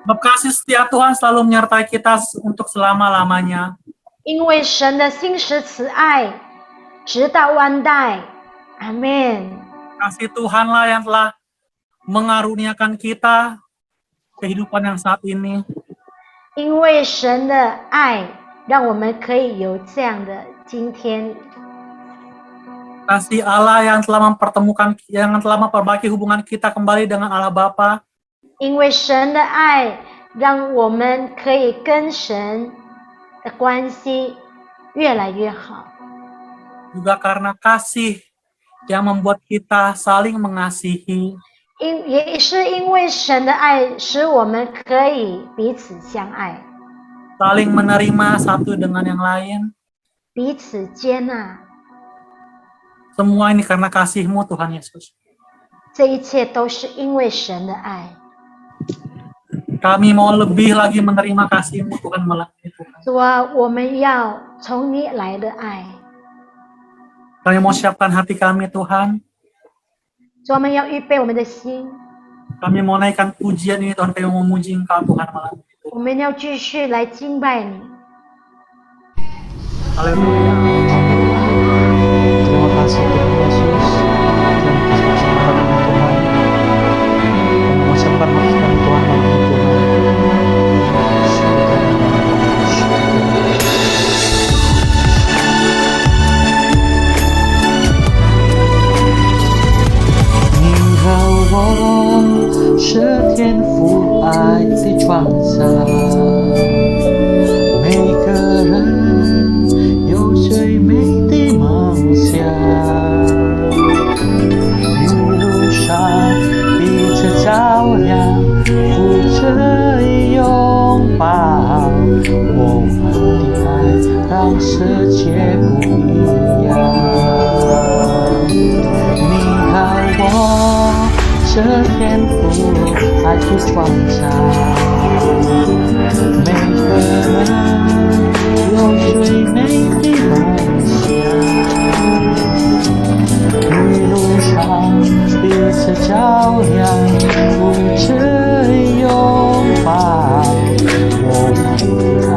Sebab kasih setia Tuhan selalu menyertai kita untuk selama-lamanya. 因为神的信实慈爱直到万代。阿们。 Kasih Tuhanlah yang telah mengaruniakan kita kehidupan yang saat ini. 因为神的爱让我们可以有这样的今天。 Kasih Allah yang telah memperbaiki hubungan kita kembali dengan Allah Bapa. 因为神的爱让我们可以跟神的关系越来越好。 Juga karena kasih yang membuat kita saling mengasihi. 也是因为神的爱使我们可以彼此相爱， Saling menerima satu dengan yang lain. 彼此接纳。 Semua ini karena kasih-Mu Tuhan Yesus. 这一切都是因为神的爱。 Kami mau lebih lagi menerima kasih-Mu Tuhan melalui Tuhan. 主啊，我们要从你来的爱。 Kami mau siapkan hati kami Tuhan. 主，我们要预备我们的心， Kami mau naikkan pujian ini Tuhan. Kami mau memuji Engkau Tuhan melalui Tuhan. 我们要继续来敬拜你。 Haleluya. Terima kasih Tuhan Yesus. Terima kasih kesempatan Tuhan. Kami mengucapkan maafkan Tuhan melalui Tuhan. Ni和我是天父爱的创造，每个人有最美的梦想，一路上彼此照亮，扶着拥抱，我们的爱让世界不一样。你和我是天父爱的创造，每个人有最美的梦想，一路上彼此照亮，扶着拥抱，我们的爱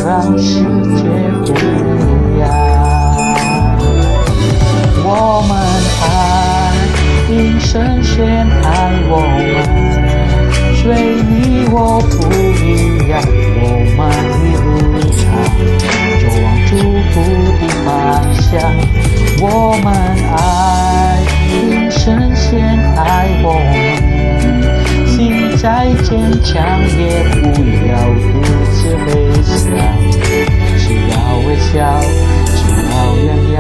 让世界不一样。我们爱，因神先爱我们，虽你我不一样，我们的路程走往祝福的方向。我们爱，因神先爱我们，心再坚强也不要独自悲伤，只要微笑，只要原谅，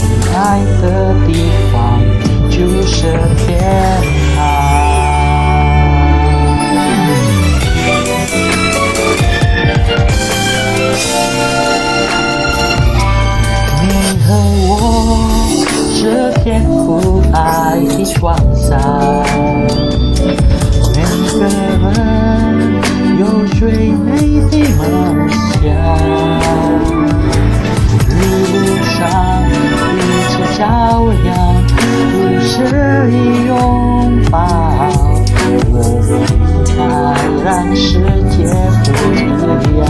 你爱的地方就是天堂。你和我是天父爱的创造，每个人有最美的梦想，一路上彼此照亮，互相拥抱，我们的爱让世界不一样。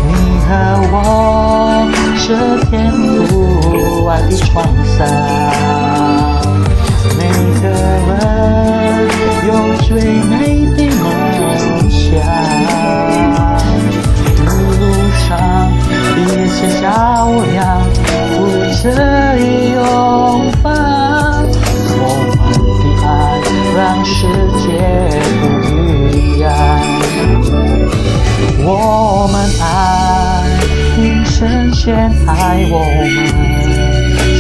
你和我是天父爱的创造，每个人有最美的梦想，一路上彼此照亮，扶着拥抱，我们的爱让世界不一样。我们爱，因神先爱我们，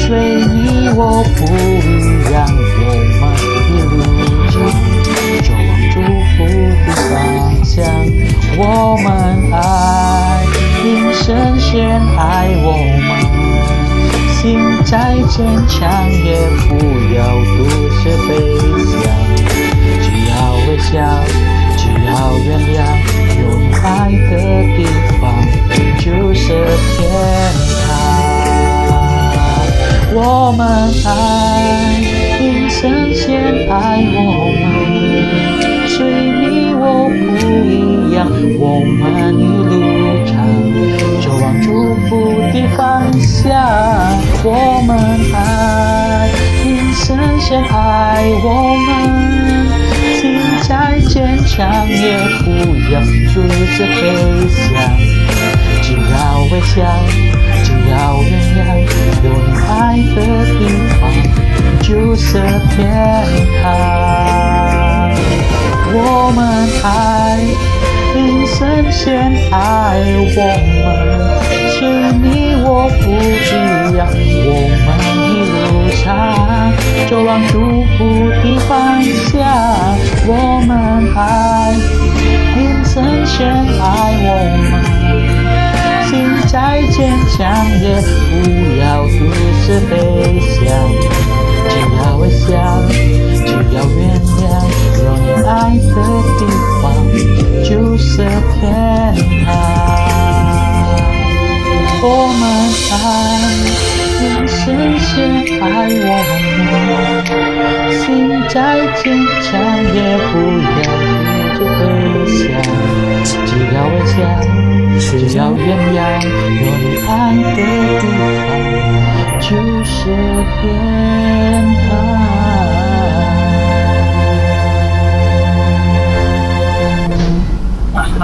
虽你我不一样，我们的路程走往祝福的方向。我们爱，因神先爱我们，心再坚强也不要独自悲伤，只要微笑，只要原谅，有你爱的地方就是天堂。我们爱，因神先爱我们，虽我们一路上就往祝福的方向。我们爱，因神先爱我们，心再坚强也不要独自飞翔。只要微笑，只要原谅，有你爱的地方就是天堂。我们爱，因神先爱我们，是你我不一样。我们一路上就往祝福的方向。我们爱，因神先爱我们，心再坚强也不要独自飞翔。只要微笑，只要原谅，有你爱的地方就是天堂。我们爱，因神先爱我们，心再坚强也不要独自飞翔。只要微笑，只要原谅，有你爱的地方就是天堂。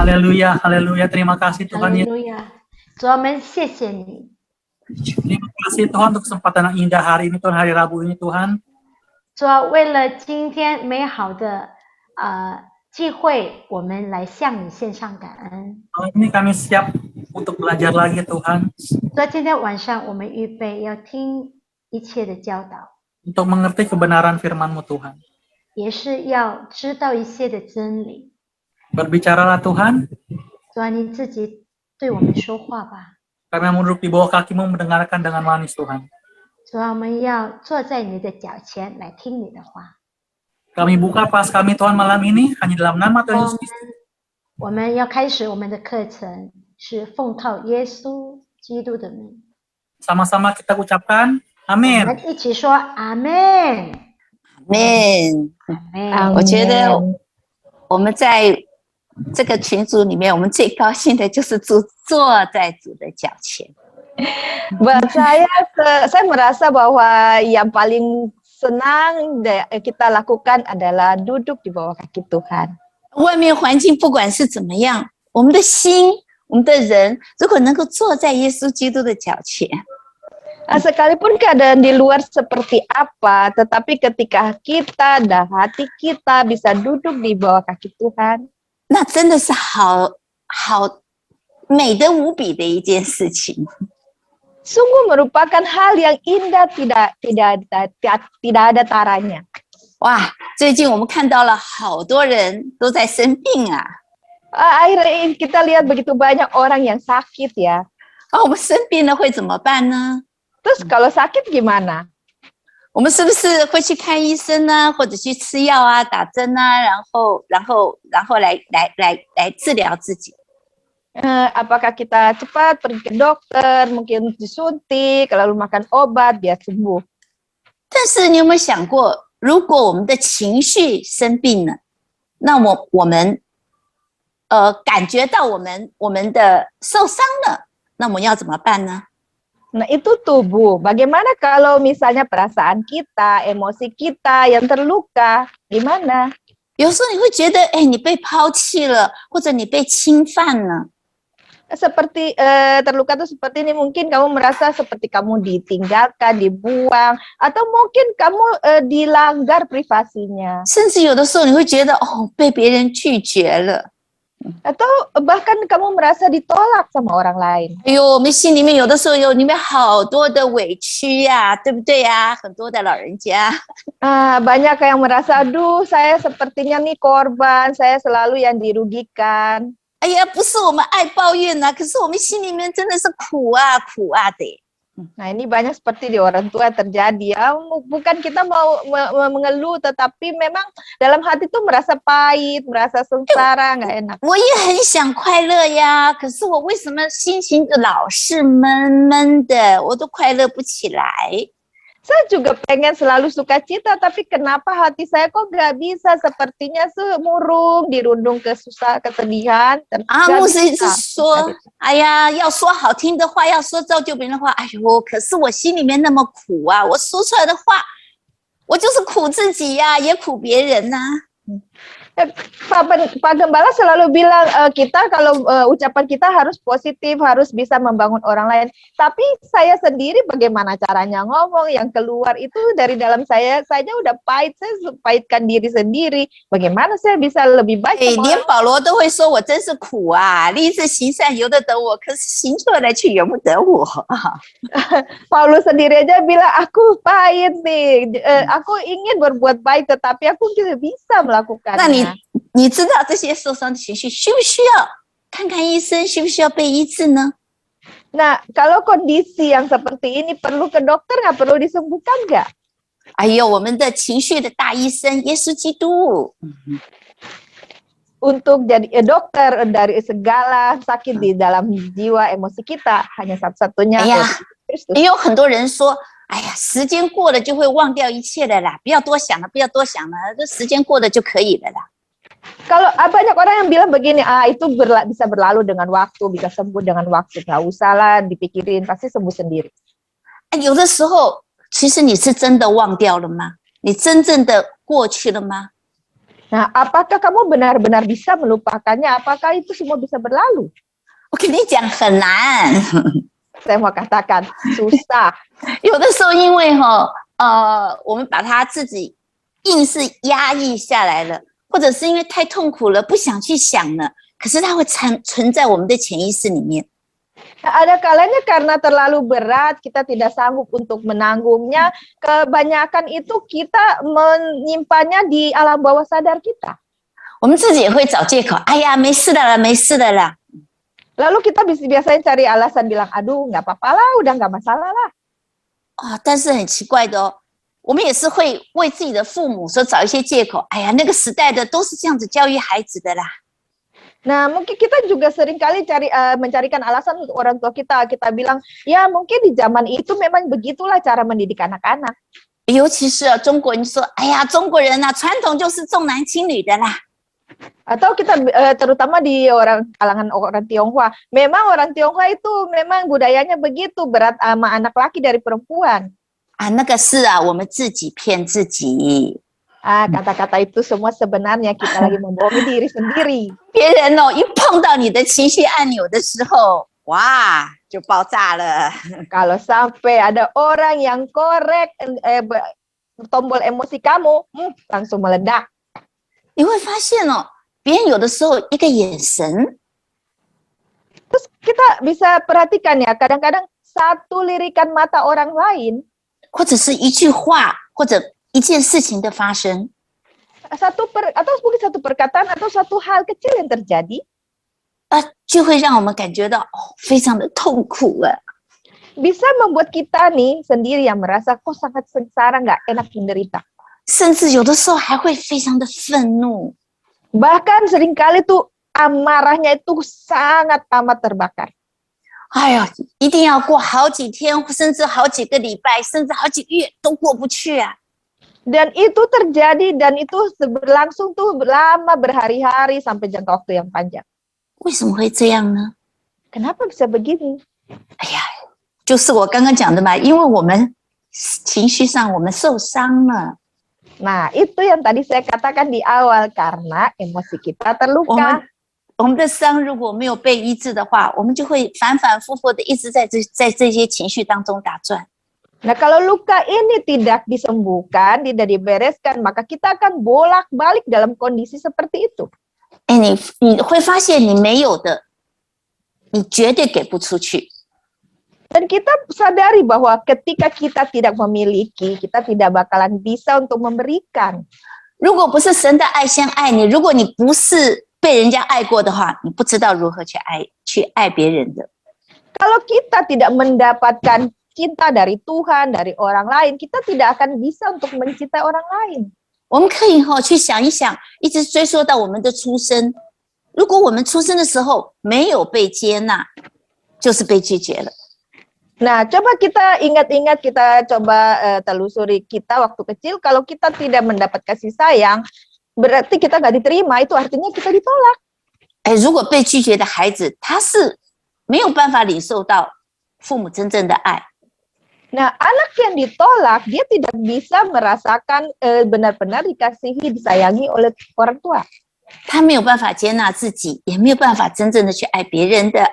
Haleluya, haleluya. Terima kasih 哈 Tuhan 利 ya. 路亚，主我们谢谢你， Terima kasih Tuhan untuk kesempatan yang indah hari ini Tuhan, hari Rabu ini Tuhan. 主啊，为了今天美好的机会，我们来向你献上感恩。 Hari ini kami siap untuk belajar lagi Tuhan, 主啊，今天晚上我们预备要听一切的教导， untuk mengerti kebenaran firman-Mu Tuhan. 也是要知道一些的真理。 Berbicaralah Tuhan, 主啊，你自己对我们说话吧。 kami mau duduk di bawah kaki-Mu mendengarkan dengan manis Tuhan. 主啊，我们要坐在你的脚前来听你的话。 Kami buka kelas kami Tuhan malam ini hanya dalam nama Tuhan Yesus Kristus. 我们要开始我们的课程，是奉靠耶稣基督的名。 Sama-sama kita ucapkan 我 amin. 们一起说阿门， Amen。阿门。我觉得我们在这个群组里面，我们最高兴的就是坐在主的脚前。 Buat saya merasa bahwa yang paling senang kita lakukan adalah duduk di bawah kaki Tuhan. 外面环境不管是怎么样，我们的心、我们的人，如果能够坐在耶稣基督的脚前， Sekalipun keadaan di luar seperti apa, tetapi ketika kita dan hati kita bisa duduk di bawah kaki Tuhan, 那真的是好美得无比的一件事情。 sungguh merupakan hal yang indah, tidak ada taranya. 哇，最近我们看到了好多人都在生病啊！ Akhirnya ini kita lihat begitu banyak orang yang sakit ya. 我们生病了会怎么办呢？ Terus kalau sakit gimana? 我们是不是会去看医生呢，或者去吃药啊、打针啊，然后来治疗自己？ Apakah kita cepat pergi ke dokter, mungkin disuntik, lalu makan obat biar sembuh? 但是你有没有想过，如果我们的情绪生病了，那我们感觉到我们的受伤了，那我们要怎么办呢？ Nah, itu tubuh. Bagaimana kalau misalnya perasaan kita, emosi kita yang terluka, gimana? 有时候你会觉得，你被抛弃了，或者你被侵犯了。 Seperti terluka itu seperti ini, mungkin kamu merasa seperti kamu ditinggalkan, dibuang, atau mungkin kamu dilanggar privasinya. 甚至有的时候你会觉得，被别人拒绝了。 Atau bahkan kamu merasa ditolak sama orang lain. 哎呦，我们心里面有的时候里面好多的委屈呀，对不对呀？很多的老人家。 Banyak yang merasa, aduh saya sepertinya nih korban, saya selalu yang dirugikan. 哎呀，不是我们爱抱怨啊，可是我们心里面真的是苦啊的。 Nah, ini banyak seperti di orang tua terjadi ya. Bukan kita mau mengeluh, tetapi memang dalam hati tuh merasa pahit, merasa sengsara, nggak enak. 我也很想快乐呀，可是我为什么心情老是闷闷的，我都快乐不起来。saya juga pengen selalu sukacita, tapi kenapa hati saya kok nggak bisa? Sepertinya murung, dirundung kesedihan. 牧师一直说，哎呀，要说好听的话，要说造就别人的话，哎呦，可是我心里面那么苦啊，我说出来的话，我就是苦自己呀、也苦别人呐、Pak Gembala selalu bilang kita kalau ucapan kita harus positif, harus bisa membangun orang lain. Tapi saya sendiri bagaimana caranya ngomong, yang keluar itu dari dalam saya udah pahit, saya pahitkan diri sendiri. Bagaimana saya bisa lebih baik? 连保罗都会说我真是苦啊，立志行善由得得我，可是行出来却由不得我。Paulus sendiri aja bilang aku pahit nih, aku ingin berbuat baik tetapi aku tidak bisa melakukannya. 你知道这些受伤的情绪需不需要看看医生，需不需要被医治呢？ Nah, kalau kondisi yang seperti ini perlu ke dokter nggak, perlu disembuhkan nggak? 哎呦，我们的情绪的大医生耶稣基督， Untuk jadi dokter dari segala sakit di dalam jiwa emosi kita hanya satu-satunya 哎呀， Kristus. 也有很多人说，哎呀，时间过了就会忘掉一切的啦，不要多想了，不要多想了，这时间过了就可以了啦。 Kalau banyak orang yang bilang begini, itu bisa berlalu dengan waktu, bisa sembuh dengan waktu, nggak usah lah dipikirin, pasti sembuh sendiri. 哎，有的时候其实你是真的忘掉了吗？你真正的过去了吗？ Nah, apakah kamu benar-benar bisa melupakannya? Apakah itu semua bisa berlalu? 我跟你讲很难， Saya mau katakan susah. 有的时候因为我们把它自己硬是压抑下来了，或者是因为太痛苦了，不想去想了，可是它会存在我们的潜意识里面。 Nah, ada kalanya karena terlalu berat, kita tidak sanggup untuk menanggungnya. Kebanyakan itu kita menyimpannya di alam bawah sadar kita. 我们自己也会找借口，哎呀，没事的啦，没事的啦。 Lalu kita biasanya cari alasan bilang, aduh nggak apa-apa lah, udah nggak masalah lah. 但是很奇怪的哦，我们也是会为自己的父母说找一些借口，哎呀，那个时代的都是这样子教育孩子的啦。 Nah, mungkin kita juga seringkali mencarikan alasan untuk orang tua kita. Kita bilang, ya mungkin di zaman itu memang begitulah cara mendidik anak-anak. 尤其是中国人说，哎呀，中国人啊，传统就是重男轻女的啦。 Atau kita terutama di kalangan orang Tionghoa, memang orang Tionghoa itu memang budayanya begitu, berat sama anak laki dari perempuan. 那个是啊，我们自己骗自己。 Kata-kata itu semua sebenarnya kita lagi membohongi diri sendiri. 别人一碰到你的情绪按钮的时候，哇，就爆炸了。 Kalau sampai ada orang yang korek tombol emosi kamu, langsung meledak. 你会发现别人有的时候一个眼神， Terus kita bisa perhatikan ya, kadang-kadang satu lirikan mata orang lain, 或者是一句话，或者一件事情的发生， atau mungkin satu perkataan atau satu hal kecil yang terjadi, 就会让我们感觉到非常的痛苦啊。 bisa membuat kita nih sendiri yang merasa kok sangat sengsara, nggak enak menderita. 甚至有的时候还会非常的愤怒。 Bahkan seringkali tuh amarahnya itu sangat amat terbakar. 哎呀，一定要过好几天，甚至好几个礼拜，甚至好几个月都过不去啊。 Dan itu terjadi dan itu berlangsung tuh lama, berhari-hari sampai jangka waktu yang panjang. 为什么会这样呢？ Kenapa bisa begini? 哎呀，就是我刚刚讲的嘛，因为我们情绪上我们受伤了。 Nah, itu yang tadi saya katakan di awal, karena emosi kita terluka. 我们的伤如果没有被医治的话，我们就会反反复复的一直在这些情绪当中打转。 Nah, kalau luka ini tidak disembuhkan, tidak dibereskan, maka kita akan bolak-balik dalam kondisi seperti itu. 你会发现你没有的，你绝对给不出去。 Dan kita sadari bahwa ketika kita tidak memiliki, kita tidak bakalan bisa untuk memberikan. 如果不是神的爱先爱你，如果你不是被人家爱过的话，你不知道如何去爱别人的。 Kalau kita tidak mendapatkan cinta dari Tuhan, dari orang lain, kita tidak akan bisa untuk mencintai orang lain. 我们可以去想一想，一直追溯到我们的出生。如果我们出生的时候没有被接纳，就是被拒绝了。Nah, coba kita ingat-ingat, kita coba telusuri kita waktu kecil. Kalau kita tidak mendapat kasih sayang, berarti kita nggak diterima. Itu artinya kita ditolak. 如果被拒绝的孩子，他是没有办法领受到父母真正的爱。 Nah, anak yang ditolak, dia tidak bisa merasakan benar-benar dikasihi, disayangi oleh orang tua. 他没有办法接纳自己，也没有办法真正的去爱别人的。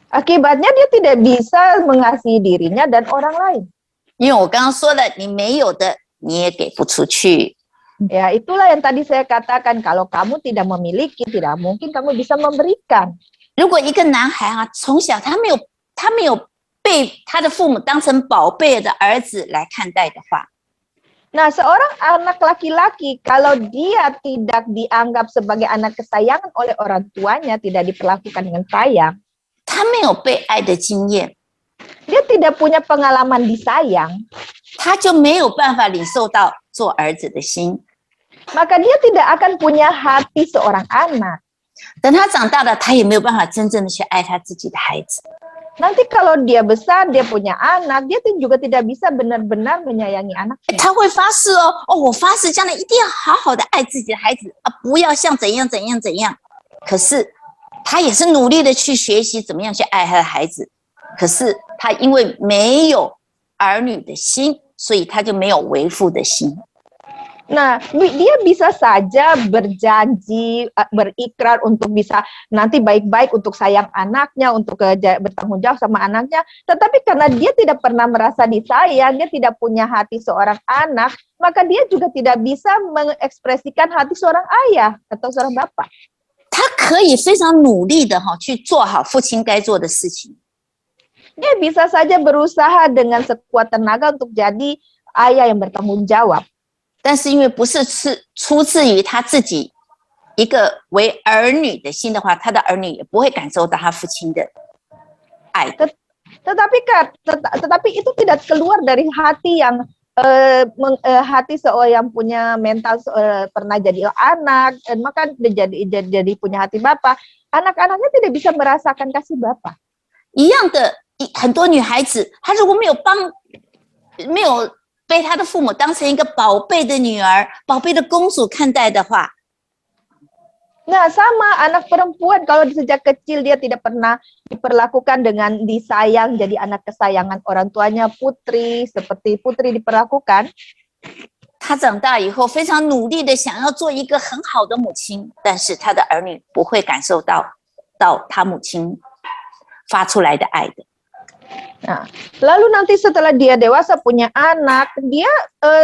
Akibatnya dia tidak bisa mengasihi dirinya dan orang lain. 因为我刚刚说了，你没有的你也给不出去。 Ya, itulah yang tadi saya katakan. Kalau kamu tidak memiliki, tidak mungkin kamu bisa memberikan. 如果一个男孩啊，从小他没有被他的父母当成宝贝的儿子来看待的话， Nah, seorang anak laki-laki, kalau dia tidak dianggap sebagai anak kesayangan oleh orang tuanya, tidak diperlakukan dengan sayang, 他没有被爱的经验， dia tidak punya pengalaman disayang, 他就没有办法领受到做儿子的心。 maka dia tidak akan punya hati seorang anak. 等他长大了，他也没有办法真正的去爱他自己的孩子。 Nanti kalau dia besar, dia punya anak, dia juga tidak bisa benar-benar menyayangi anaknya. 他会发誓我发誓将来一定要好好的爱自己的孩子啊，不要像怎样怎样怎样。可是他也是努力的去学习怎么样去爱他的孩子。可是他因为没有儿女的心，所以他就没有为父的心。 Nah, dia bisa saja berjanji, berikrar untuk bisa nanti baik-baik untuk sayang anaknya, untuk bertanggung jawab sama anaknya. Tetapi karena dia tidak pernah merasa disayang, dia tidak punya hati seorang anak, maka dia juga tidak bisa mengekspresikan hati seorang ayah atau seorang bapak. 他可以非常努力的去做好父亲该做的事情。 Dia bisa saja berusaha dengan sekuat tenaga untuk jadi ayah yang bertanggung jawab. 但是因为不是出自于他自己一个为儿女的心的话，他的儿女也不会感受到他父亲的爱。 Tetapi itu tidak keluar dari hati yang hati seorang yang punya mental pernah jadi anak, maka jadi punya hati bapak. Anak-anaknya tidak bisa merasakan kasih bapak. 一样的，很多女孩子，她如果没有被她的父母当成一个宝贝的女儿、宝贝的公主看待的话， Nah, sama anak perempuan kalau sejak kecil dia tidak pernah diperlakukan dengan disayang, jadi anak kesayangan orang tuanya, putri, seperti putri diperlakukan. 她长大以后非常努力的想要做一个很好的母亲，但是她的儿女不会感受到她母亲发出来的爱的。 Nah, lalu nanti setelah dia dewasa punya anak, dia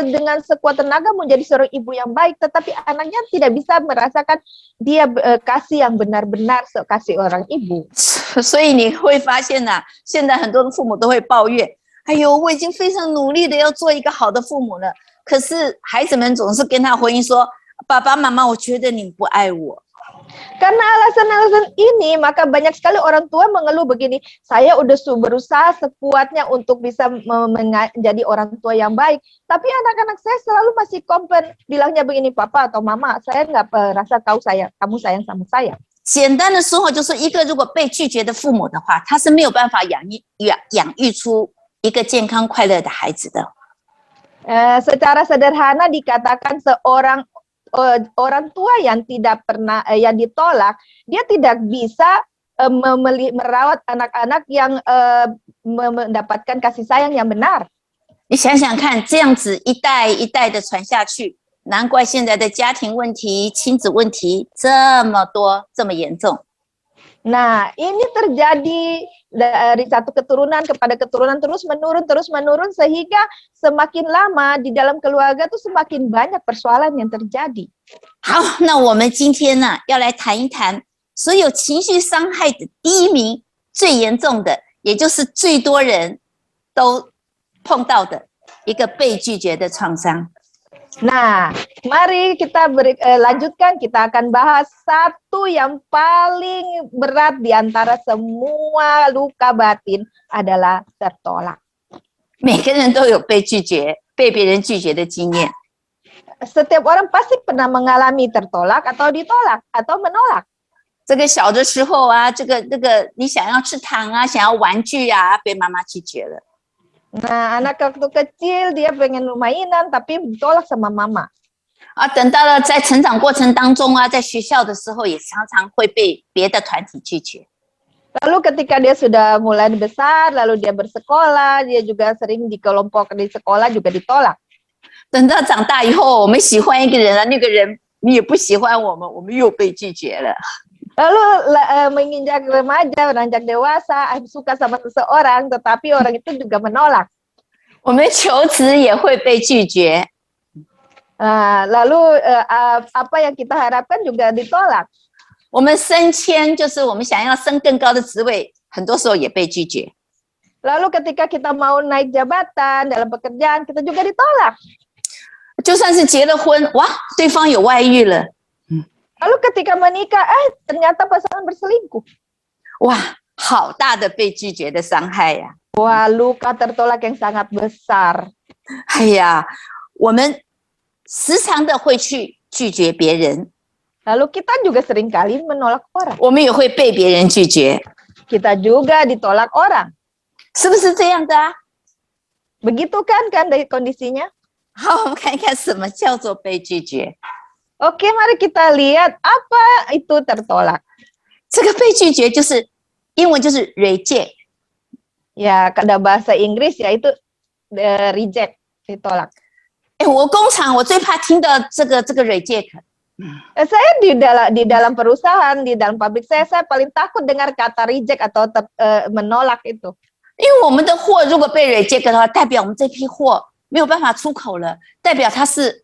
dengan sekuat tenaga menjadi seorang ibu yang baik, tetapi anaknya tidak bisa merasakan dia kasih yang benar-benar kasih orang ibu. 所以你会发现现在很多的父母都会抱怨，哎呦，我已经非常努力的要做一个好的父母了，可是孩子们总是跟他回应说，爸爸妈妈，我觉得你不爱我。 Karena alasan-alasan ini, maka banyak sekali orang tua mengeluh begini, saya udah berusaha sekuatnya untuk bisa menjadi orang tua yang baik, tapi anak-anak saya selalu masih komplain, bilangnya begini, papa atau mama, saya nggak rasa kamu sayang sama saya. 简单的说就是一个如果被拒绝的父母的话，他是没有办法养育出一个健康快乐的孩子的。 Secara sederhana dikatakan orang tua yang tidak pernah yang ditolak, dia tidak bisa merawat anak-anak yang mendapatkan kasih sayang yang benar. 你想想看，这样子一代一代的传下去，难怪现在的家庭问题、亲子问题这么多，这么严重。 Nah, ini terjadi dari satu keturunan kepada keturunan terus menurun sehingga semakin lama di dalam keluarga tuh semakin banyak persoalan yang terjadi. 好，那我们今天呢，要来谈一谈所有情绪伤害的第一名、最严重的，也就是最多人都碰到的一个被拒绝的创伤。 Nah, mari kita lanjutkan, kita akan bahas satu yang paling berat di antara semua luka batin adalah tertolak. 每个人都有被拒绝、被别人拒绝的经验。 Setiap orang pasti pernah mengalami tertolak atau ditolak atau menolak. 这个小的时候啊，这个你想要吃糖啊，想要玩具啊，被妈妈拒绝了。 Nah, anak waktu kecil dia pengen mainan tapi ditolak sama mama. 啊，等到了在成长过程当中啊，在学校的时候也常常会被别的团体拒绝。 Lalu ketika dia sudah mulai besar, lalu dia bersekolah, dia juga sering di kelompok di sekolah juga ditolak. 等到长大以后，我们喜欢一个人啊，那个人你也不喜欢我们，我们又被拒绝了。 Lalu menginjak remaja, beranjak dewasa, suka sama seseorang, tetapi orang itu juga menolak. 我们求职也会被拒绝。 Lalu apa yang kita harapkan juga ditolak. 我们升迁就是我们想要升更高的职位，很多时候也被拒绝。 Lalu ketika kita mau naik jabatan dalam pekerjaan, kita juga ditolak. 就算是结了婚，哇，对方有外遇了， Lalu ketika menikah, ternyata pasangan berselingkuh. 哇，好大的被拒绝的伤害呀！ Wah, luka tertolak yang sangat besar. 哎呀，我们时常的会去拒绝别人， Lalu kita juga seringkali menolak orang. 我们也会被别人拒绝， Kita juga ditolak orang. 是不是这样的啊？ Begitu kan dari kondisinya? 好，我们看一看什么叫做被拒绝。 Oke, mari kita lihat apa itu tertolak. 这个被拒绝就是英文就是 reject。 Ya, kada bahasa Inggris yaitu reject, ditolak. 哎，我工厂我最怕听到这个 reject。 Saya di dalam perusahaan, di dalam pabrik saya paling takut dengar kata reject atau menolak itu. 因为我们的货如果被 reject 的话，代表我们这批货没有办法出口了，代表它是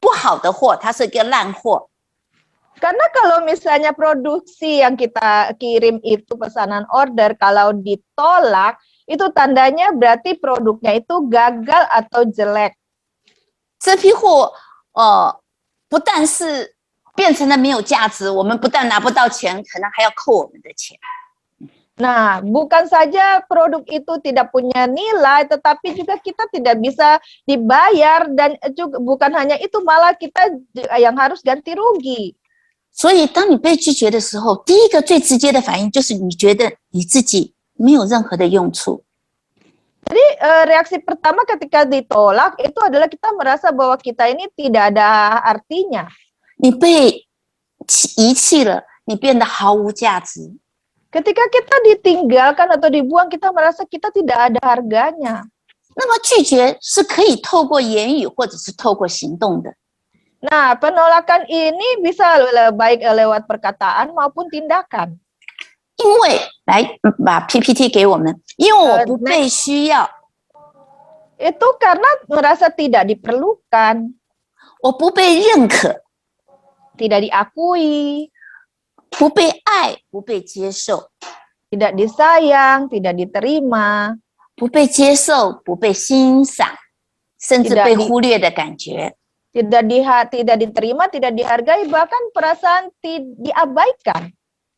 不好的货，它是一个烂货。 Karena kalau misalnya produksi yang kita kirim itu pesanan order, kalau ditolak, itu tandanya berarti produknya itu gagal atau jelek. 这批货不但是变成了没有价值，我们不但拿不到钱，可能还要扣我们的钱。 Nah, bukan saja produk itu tidak punya nilai, tetapi juga kita tidak bisa dibayar dan juga bukan hanya itu, malah kita yang harus ganti rugi. 所以，当你被拒绝的时候，第一个最直接的反应就是你觉得你自己没有任何的用处。 Jadi reaksi pertama ketika ditolak itu adalah kita merasa bahwa kita ini tidak ada artinya. 你被遗弃了，你变得毫无价值。 Ketika kita ditinggalkan atau dibuang, kita merasa kita tidak ada harganya. 那么拒绝是可以透过言语或者是透过行动的。 Nah, penolakan ini bisa baik lewat perkataan maupun tindakan. 因为来把 PPT 给我们，因为我不被需要， Itu karena merasa tidak diperlukan, 我不被认可， tidak diakui, 不被爱，不被接受， tidak disayang, tidak diterima, 不被接受，不被欣赏，甚至被忽略的感觉。 tidak diterima, tidak dihargai, bahkan perasaan diabaikan.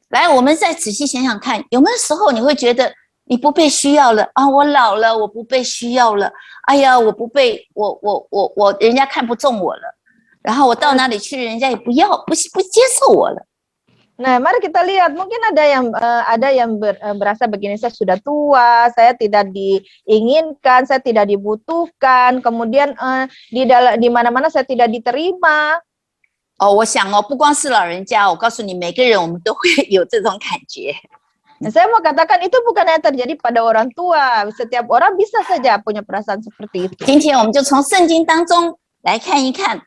来，我们再仔细想想看，有没有时候你会觉得你不被需要了啊？我老了，我不被需要了。哎呀，我不被我，人家看不中我了。然后我到哪里去，人家也不接受我了。 Nah, mari kita lihat. Mungkin ada yang berasa begini, saya sudah tua, saya tidak diinginkan, saya tidak dibutuhkan. Kemudian di mana-mana saya tidak diterima. 我想不光是老人家，我告诉你，每个人我们都会有这种感觉。 Nah, saya mau katakan itu bukan hanya terjadi pada orang tua. Setiap orang bisa saja punya perasaan seperti itu. 今天我们就从圣经当中来看一看，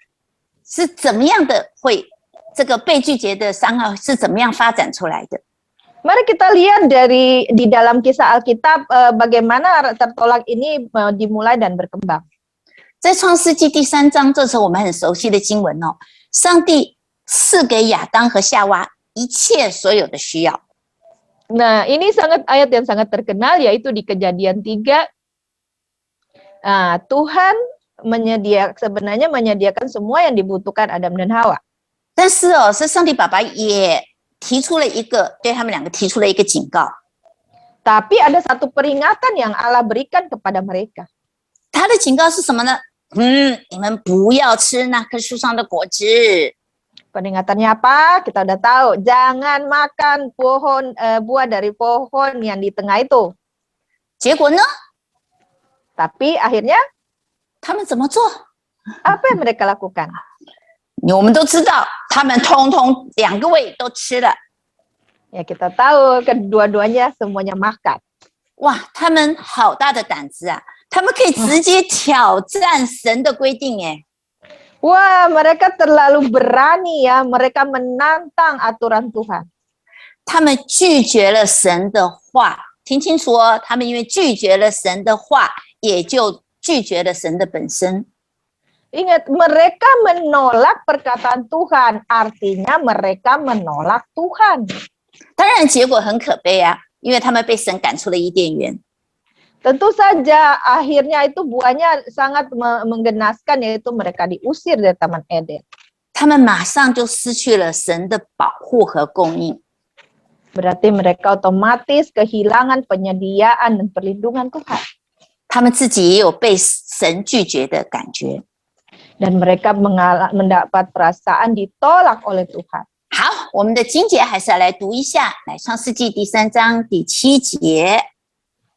是怎么样的会这个被拒绝的伤害是怎么样发展出来的。 Mari kita lihat di dalam kisah Alkitab bagaimana tertolak ini dimulai dan berkembang. 在创世纪第3章，这是我们很熟悉的经文哦。上帝赐给亚当和夏娃一切所有的需要。 Nah, ini ayat yang sangat terkenal, yaitu di Kejadian 3. Tuhan sebenarnya menyediakan semua yang dibutuhkan Adam dan Hawa. 但是是上帝爸爸也提出了一个，对他们两个提出了一个警告。 Tapi ada satu peringatan yang Allah berikan kepada mereka. 他的警告是什么呢？你们不要吃那棵树上的果子。Peringatannya apa? Kita udah tahu. Jangan makan buah dari pohon yang di tengah itu. 结果呢， Tapi akhirnya 他们怎么做？ apa yang mereka lakukan? 我们都知道，他们通通2个胃都吃了。 Ya kita tahu kedua-duanya semuanya makan. 哇，他们好大的胆子啊！他们可以直接挑战神的规定，哎， Wah, mereka terlalu berani ya. Mereka menantang aturan Tuhan. 他们拒绝了神的话。听清楚哦，他们因为拒绝了神的话，也就拒绝了神的本身。 Ingat, mereka menolak perkataan Tuhan. Artinya mereka menolak Tuhan. 当然，结果很可悲啊，因为他们被神赶出了伊甸园。 Tentu saja akhirnya itu buahnya sangat menggenaskan, yaitu mereka diusir dari Taman Eden. 他们马上就失去了神的保护和供应。 Berarti mereka otomatis kehilangan penyediaan dan perlindungan Tuhan. 他们自己也有被神拒绝的感觉。 Dan mereka mendapat perasaan ditolak oleh Tuhan. 好，我们的经节还是要来读一下，来创世纪第3章第7节。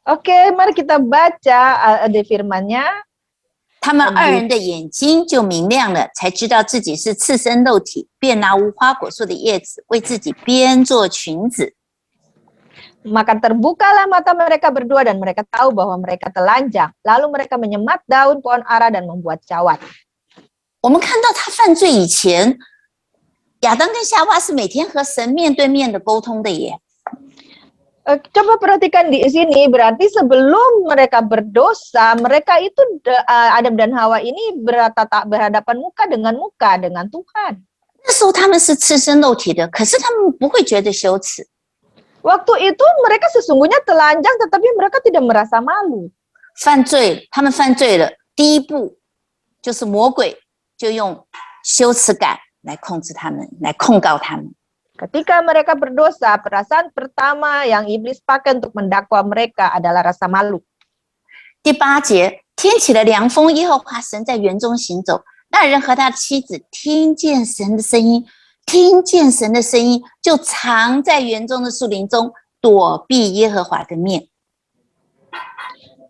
Oke, mari kita baca ada firman-nya. 他们2人的眼睛就明亮了，才知道自己是赤身肉体，便拿无花果树的叶子为自己编做裙子。 Maka terbukalah mata mereka berdua dan mereka tahu bahwa mereka telanjang. Lalu mereka menyemat daun pohon ara dan membuat cawan. 我们看到他犯罪以前，亚当跟夏娃是每天和神面对面的沟通的耶。 Coba perhatikan di sini, berarti sebelum mereka berdosa, mereka itu Adam dan Hawa ini berhadapan muka dengan Tuhan. 那时候他们是赤身肉体的，可是他们不会觉得羞耻。 Waktu itu mereka sesungguhnya telanjang, tetapi mereka tidak merasa malu. 他们犯罪了，第一步就是魔鬼就用羞耻感来控制他们，来控告他们。 Ketika mereka berdosa, perasaan pertama yang iblis pakai untuk mendakwa mereka adalah rasa malu. 第8节，天起了凉风，耶和华神在园中行走，那人和他的妻子听见神的声音，就藏在园中的树林中，躲避耶和华的面。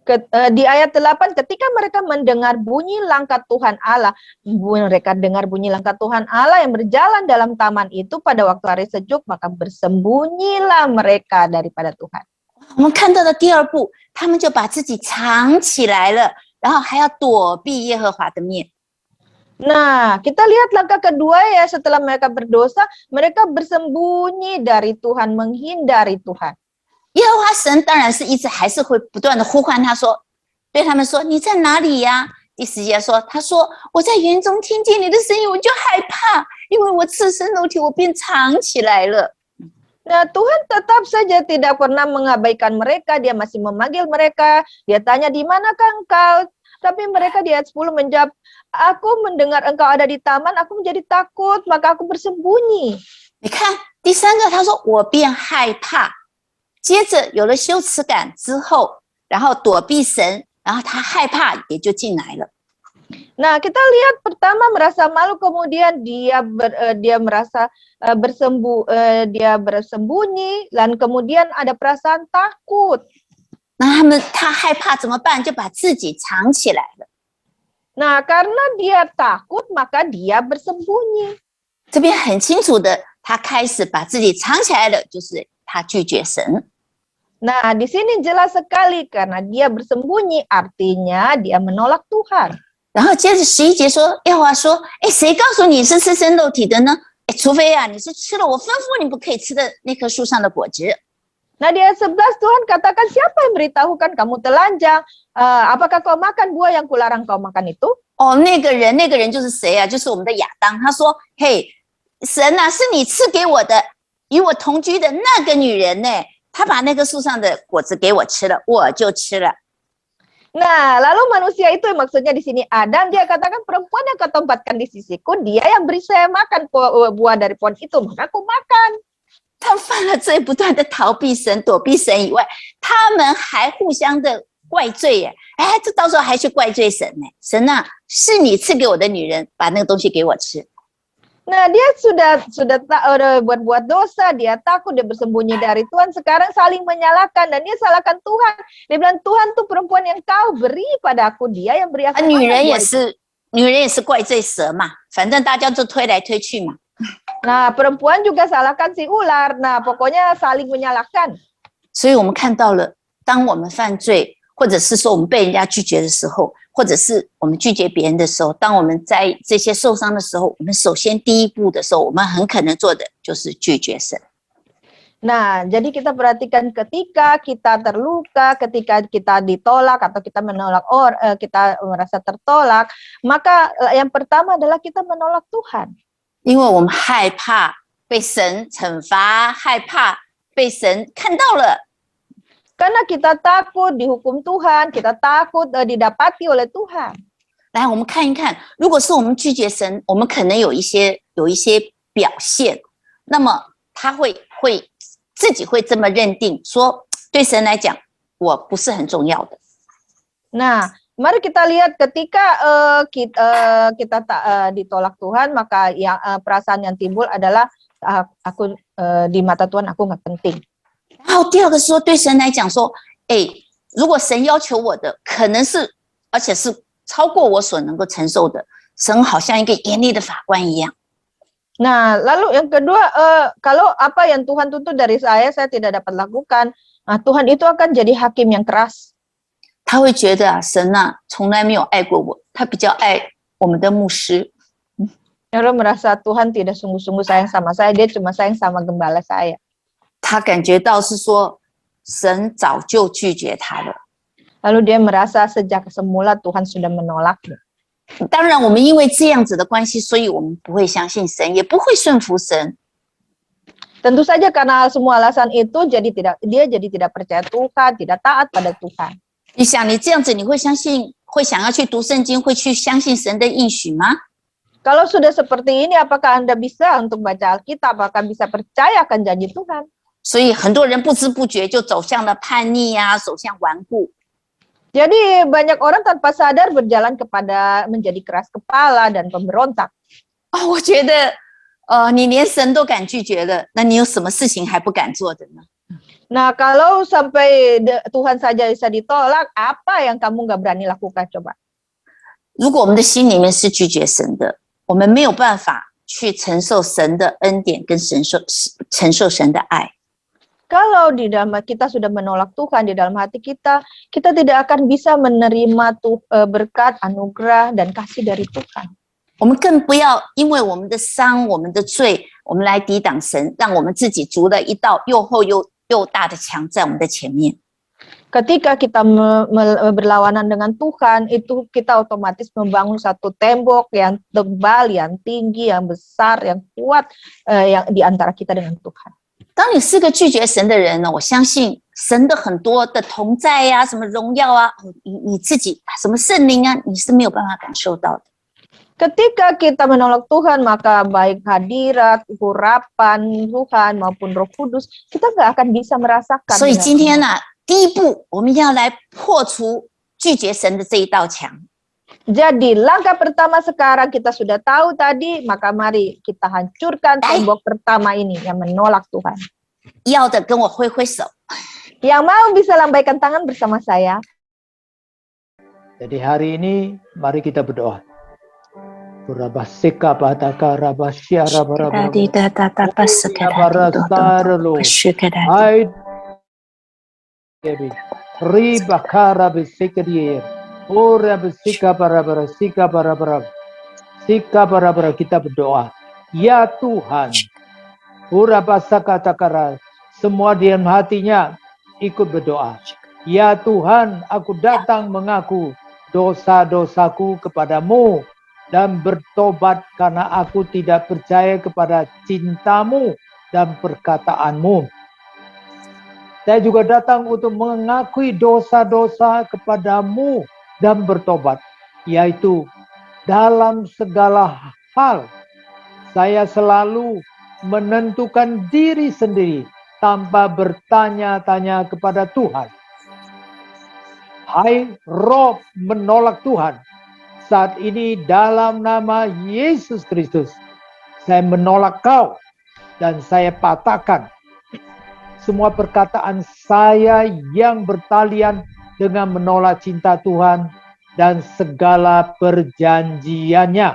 Di ayat 8, ketika mereka mendengar bunyi langkah Tuhan Allah, mereka dengar bunyi langkah Tuhan Allah yang berjalan dalam taman itu pada waktu hari sejuk, maka bersembunyilah mereka daripada Tuhan. 我们看到的第2步，他们就把自己藏起来了，然后还要躲避耶和华的面。 Nah, kita lihat langkah kedua ya, setelah mereka berdosa, mereka bersembunyi dari Tuhan, menghindari Tuhan. 耶和华神当然是一直还是会不断的呼唤他说，对他们说你在哪里呀？第10节说，他说我在园中听见你的声音，我就害怕，因为我赤身肉体，我便藏起来了。 Nah, Tuhan tetap saja tidak pernah mengabaikan mereka, dia masih memanggil mereka, dia tanya di manakah engkau? Tapi mereka di ayat 10 menjawab, aku mendengar engkau ada di taman, aku menjadi takut, maka aku bersembunyi. 你看第3个，他说我便害怕。 接着有了羞耻感之后，然后躲避神，然后他害怕也就进来了。 Nah, kita lihat pertama merasa malu, kemudian dia merasa bersembunyi, dan kemudian ada perasaan takut. 那他害怕怎么办？就把自己藏起来了。 Nah, karena dia takut, maka dia bersembunyi. 这边很清楚的，他开始把自己藏起来了，就是他拒绝神。 Nah, di sini jelas sekali karena dia bersembunyi, artinya dia menolak Tuhan. 然后接着11节说，耶和华说：“哎，谁告诉你是赤身肉体的呢？哎，除非啊，你是吃了我吩咐你不可以吃的那棵树上的果子。” Nah, di ayat 11 Tuhan katakan, siapa yang beritahukan kamu telanjang? Apakah kau makan buah yang kularang kau makan itu? 哦，那个人就是谁啊？就是我们的亚当。他说：“嘿，神啊，是你赐给我的，与我同居的那个女人呢？她把那个树上的果子给我吃了，我就吃了。” Nah, lalu manusia itu maksudnya di sini Adam, dia katakan perempuan yang kau tempatkan di sisiku, dia yang beri saya makan buah dari pohon itu, maka aku makan. 他们犯了罪，不断的逃避神、躲避神以外，他们还互相的怪罪耶！哎，这到时候还去怪罪神呢？神啊，是你赐给我的女人把那个东西给我吃。Nah, dia udah buat dosa, dia takut, dia bersembunyi dari Tuhan, sekarang saling menyalahkan dan dia salahkan Tuhan. Dia bilang, Tuhan tuh perempuan yang kau beri padaku, dia yang beri aku 女 makan 人也 buah itu. 是，女人也是怪罪蛇嘛，反正大家就推来推去嘛。 Nah, perempuan juga salahkan si ular. Nah, pokoknya saling menyalahkan. 所以我们看到了，当我们犯罪，或者是说我们被人家拒绝的时候，或者是我们拒绝别人的时候，当我们在这些受伤的时候，我们首先第一步的时候，我们很可能做的就是拒绝神。 Nah, jadi kita perhatikan ketika kita terluka, ketika kita ditolak atau kita menolak kita merasa tertolak, maka yang pertama adalah kita menolak Tuhan. 因为我们害怕被神惩罚，害怕被神看到了。 Karena kita takut dihukum Tuhan, kita takut didapati oleh Tuhan. 来，我们看一看，如果是我们拒绝神，我们可能有一些表现，那么他会自己会这么认定，说对神来讲，我不是很重要的。 Nah, mari kita lihat ketika kita ditolak Tuhan, maka yang perasaan yang timbul adalah aku di mata Tuhan aku nggak penting. 然后第二个说，对神来讲说，如果神要求我的，可能是而且是超过我所能够承受的，神好像一个严厉的法官一样。 Nah, lalu yang kedua, kalau apa yang Tuhan tuntut dari saya tidak dapat lakukan, nah, Tuhan itu akan jadi hakim yang keras. 他会觉得啊，神啊，从来没有爱过我，他比较爱我们的牧师。 Lalu merasa Tuhan tidak sungguh-sungguh sayang sama saya, dia cuma sayang sama gembala saya. 他感觉到是说，神早就拒绝他了。 Lalu dia merasa sejak semula Tuhan sudah menolaknya. 当然，我们因为这样子的关系，所以我们不会相信神，也不会顺服神。 Tentu saja karena semua alasan itu dia jadi tidak percaya Tuhan, tidak taat pada Tuhan. 你想，你这样子，你会相信，会想要去读圣经，会去相信神的应许吗？ Kalau sudah seperti ini, apakah Anda bisa untuk baca Alkitab? Apakah bisa percaya akan janji Tuhan? 所以很多人不知不觉就走向了叛逆啊，走向顽固。 Jadi banyak orang tanpa sadar berjalan kepada menjadi keras kepala dan pemberontak. 啊、我觉得，你连神都敢拒绝了，那你有什么事情还不敢做的呢？ Nah, kalau sampai Tuhan saja bisa ditolak, apa yang kamu nggak berani lakukan coba? 如果我们的心里面是拒绝神的，我们没有办法去承受神的恩典跟承受神的爱。 Kalau di dalam kita sudah menolak Tuhan di dalam hati kita, kita tidak akan bisa menerima berkat, anugerah, dan kasih dari Tuhan. 我们更不要因为我们的伤、我们的罪，我们来抵挡神，让我们自己筑了一道又厚又大的墙在我们的前面。 Ketika kita berlawanan dengan Tuhan, itu kita otomatis membangun satu tembok yang tebal, yang tinggi, yang besar, yang kuat, yang di antara kita dengan Tuhan. 当你是个拒绝神的人呢，我相信神的很多的同在呀、什么荣耀啊，你自己什么圣灵啊，你是没有办法感受到的。 Ketika kita menolak Tuhan, maka baik hadirat, urapan Tuhan maupun Roh Kudus, kita nggak akan bisa merasakan. 所以今天呢、第一步我们要来破除拒绝神的这一道墙。 Jadi langkah pertama sekarang kita sudah tahu tadi, maka mari kita hancurkan tembok pertama ini yang menolak Tuhan. 要的跟我挥挥手。 Yang mau bisa lambaikan tangan bersama saya. Jadi hari ini mari kita berdoa. Rabasika pataka rabasya rabaraba. Ai ribakara bisikir. Ora bisika barabara sika barabara. Sika barabara kita berdoa. Ya Tuhan. Ora basaka takara. Semua diam hatinya ikut berdoa. Ya Tuhan, aku datang mengaku dosa-dosaku kepadamu dan bertobat karena aku tidak percaya kepada cintamu dan perkataanmu. Saya juga datang untuk mengakui dosa-dosa kepadamu dan bertobat, yaitu dalam segala hal saya selalu menentukan diri sendiri tanpa bertanya-tanya kepada Tuhan. Hai roh menolak Tuhan, saat ini dalam nama Yesus Kristus, saya menolak kau dan saya patahkan semua perkataan saya yang bertalian dengan menolak cinta Tuhan dan segala perjanjiannya.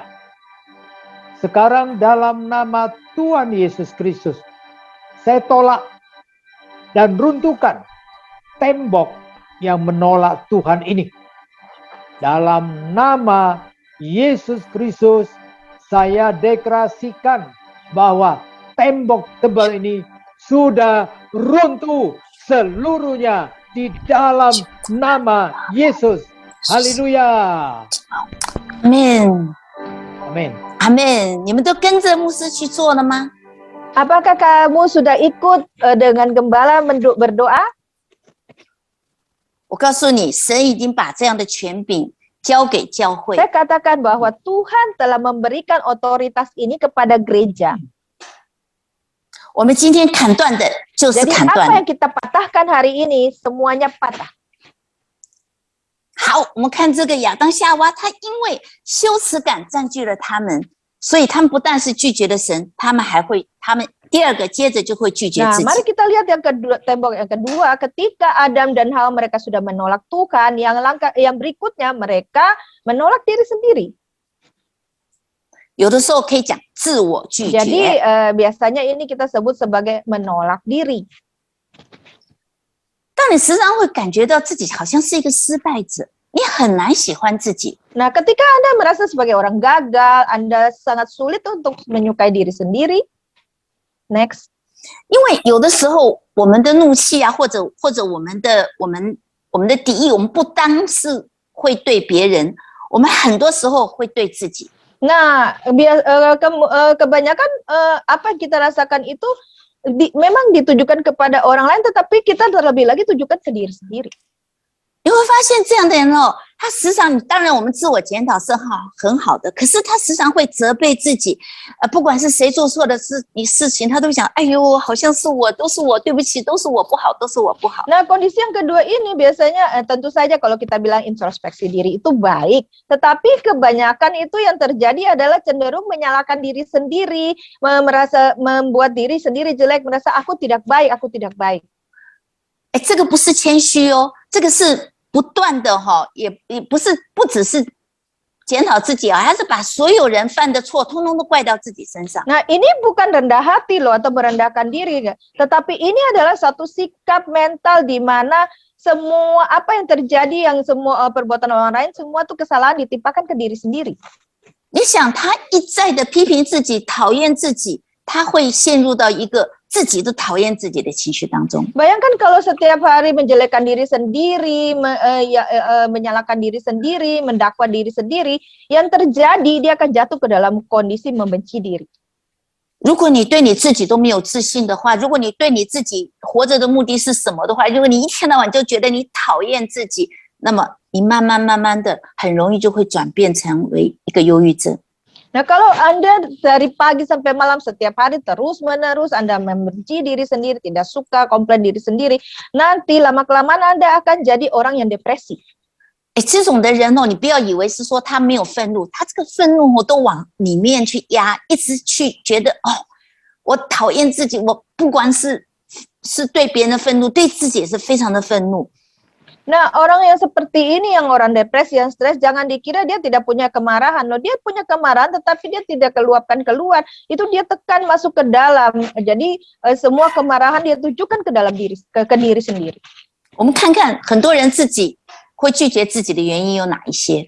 Sekarang dalam nama Tuhan Yesus Kristus, saya tolak dan runtuhkan tembok yang menolak Tuhan ini. Dalam nama Yesus Kristus, saya deklarasikan bahwa tembok tebal ini sudah runtuh seluruhnya di dalam nama Yesus. Haleluya. Amin， Amin. 阿门。你们都跟着牧师去做了吗？ Apakah kamu sudah ikut dengan gembala berdoa? 我告诉你，神已经把这样的权柄交给教会。 Saya katakan bahwa Tuhan telah memberikan otoritas ini kepada gereja. 我们今天砍断的就是 Jadi 砍 apa 断 yang kita patahkan hari ini semuanya patah. 好，我们看这个亚当夏娃，他因为羞耻感占据了他们，所以他们不但是拒绝了神，他们第二个接着就会拒绝 Nah, 自 mari 己。 kita lihat yang kedua, tembok yang kedua, ketika Adam dan Hawa mereka sudah menolak Tuhan, yang berikutnya mereka menolak diri sendiri. 有的时候可以讲自我拒 Jadi 绝， biasanya ini kita sebut sebagai menolak diri. 当你时常会感觉到自己好像是一个失败者，你很难喜欢自己。 Nah, ketika Anda merasa sebagai orang gagal, Anda sangat sulit untuk menyukai diri sendiri. Next. 因为有的时候我们的怒气啊，或者我们的敌意，我们不单是会对别人，我们很多时候会对自己。 Nah, kebanyakan apa yang kita rasakan itu memang ditujukan kepada orang lain, tetapi kita terlebih lagi tujukan ke diri sendiri. 你会发现这样的人哦，他时常，当然我们自我检讨是很好的，可是他时常会责备自己，不管是谁做错的事情，他都想，哎呦，好像是我，都是我，对不起，都是我不好，都是我不好。 Nah, kondisi yang kedua ini biasanya tentu saja kalau kita bilang introspeksi diri itu baik, tetapi kebanyakan itu yang terjadi adalah cenderung menyalahkan diri sendiri, merasa membuat diri sendiri jelek, merasa aku tidak baik, aku tidak baik. 哎，这个不是谦虚哦，这个是不断的哈，也不只是检讨自己啊，还是把所有人犯的错，通通都怪到自己身上。 Nah, ini bukan rendah hati loh atau merendahkan diri, tetapi ini adalah satu sikap mental di mana semua apa yang terjadi, yang semua perbuatan orang lain, semua tuh kesalahan ditimpakan ke diri sendiri. 你想，他一再的批评自己、讨厌自己，他会陷入到一个自己都讨厌自己的情绪当中。 Bayangkan kalau setiap hari menjelekkan diri sendiri, menyalahkan diri sendiri, mendakwa diri sendiri, yang terjadi dia akan jatuh ke dalam kondisi membenci diri. 如果你对你自己都没有自信的话，如果你对你自己活着的目的是什么的话，如果你一天到晚就觉得你讨厌自己，那么你慢慢的，很容易就会转变成为一个忧郁症。 Nah, kalau Anda dari pagi sampai malam setiap hari terus-menerus Anda membenci diri sendiri, tidak suka, komplain diri sendiri, nanti lama-kelamaan Anda akan jadi orang yang depresi. 哎，这种的人哦，你不要以为是说他没有愤怒，他这个愤怒我都往里面去压，一直去觉得哦，我讨厌自己，我不管是对别人的愤怒，对自己也是非常的愤怒。 Nah, orang yang seperti ini, yang orang depresi, yang stres, jangan dikira dia tidak punya kemarahan. Loh, dia punya kemarahan, tetapi dia tidak keluapkan keluar. Itu dia tekan masuk ke dalam. Jadi, semua kemarahan dia tujukan ke dalam diri, ke diri sendiri. 我们看看很多人自己会拒绝自己的原因有哪一些？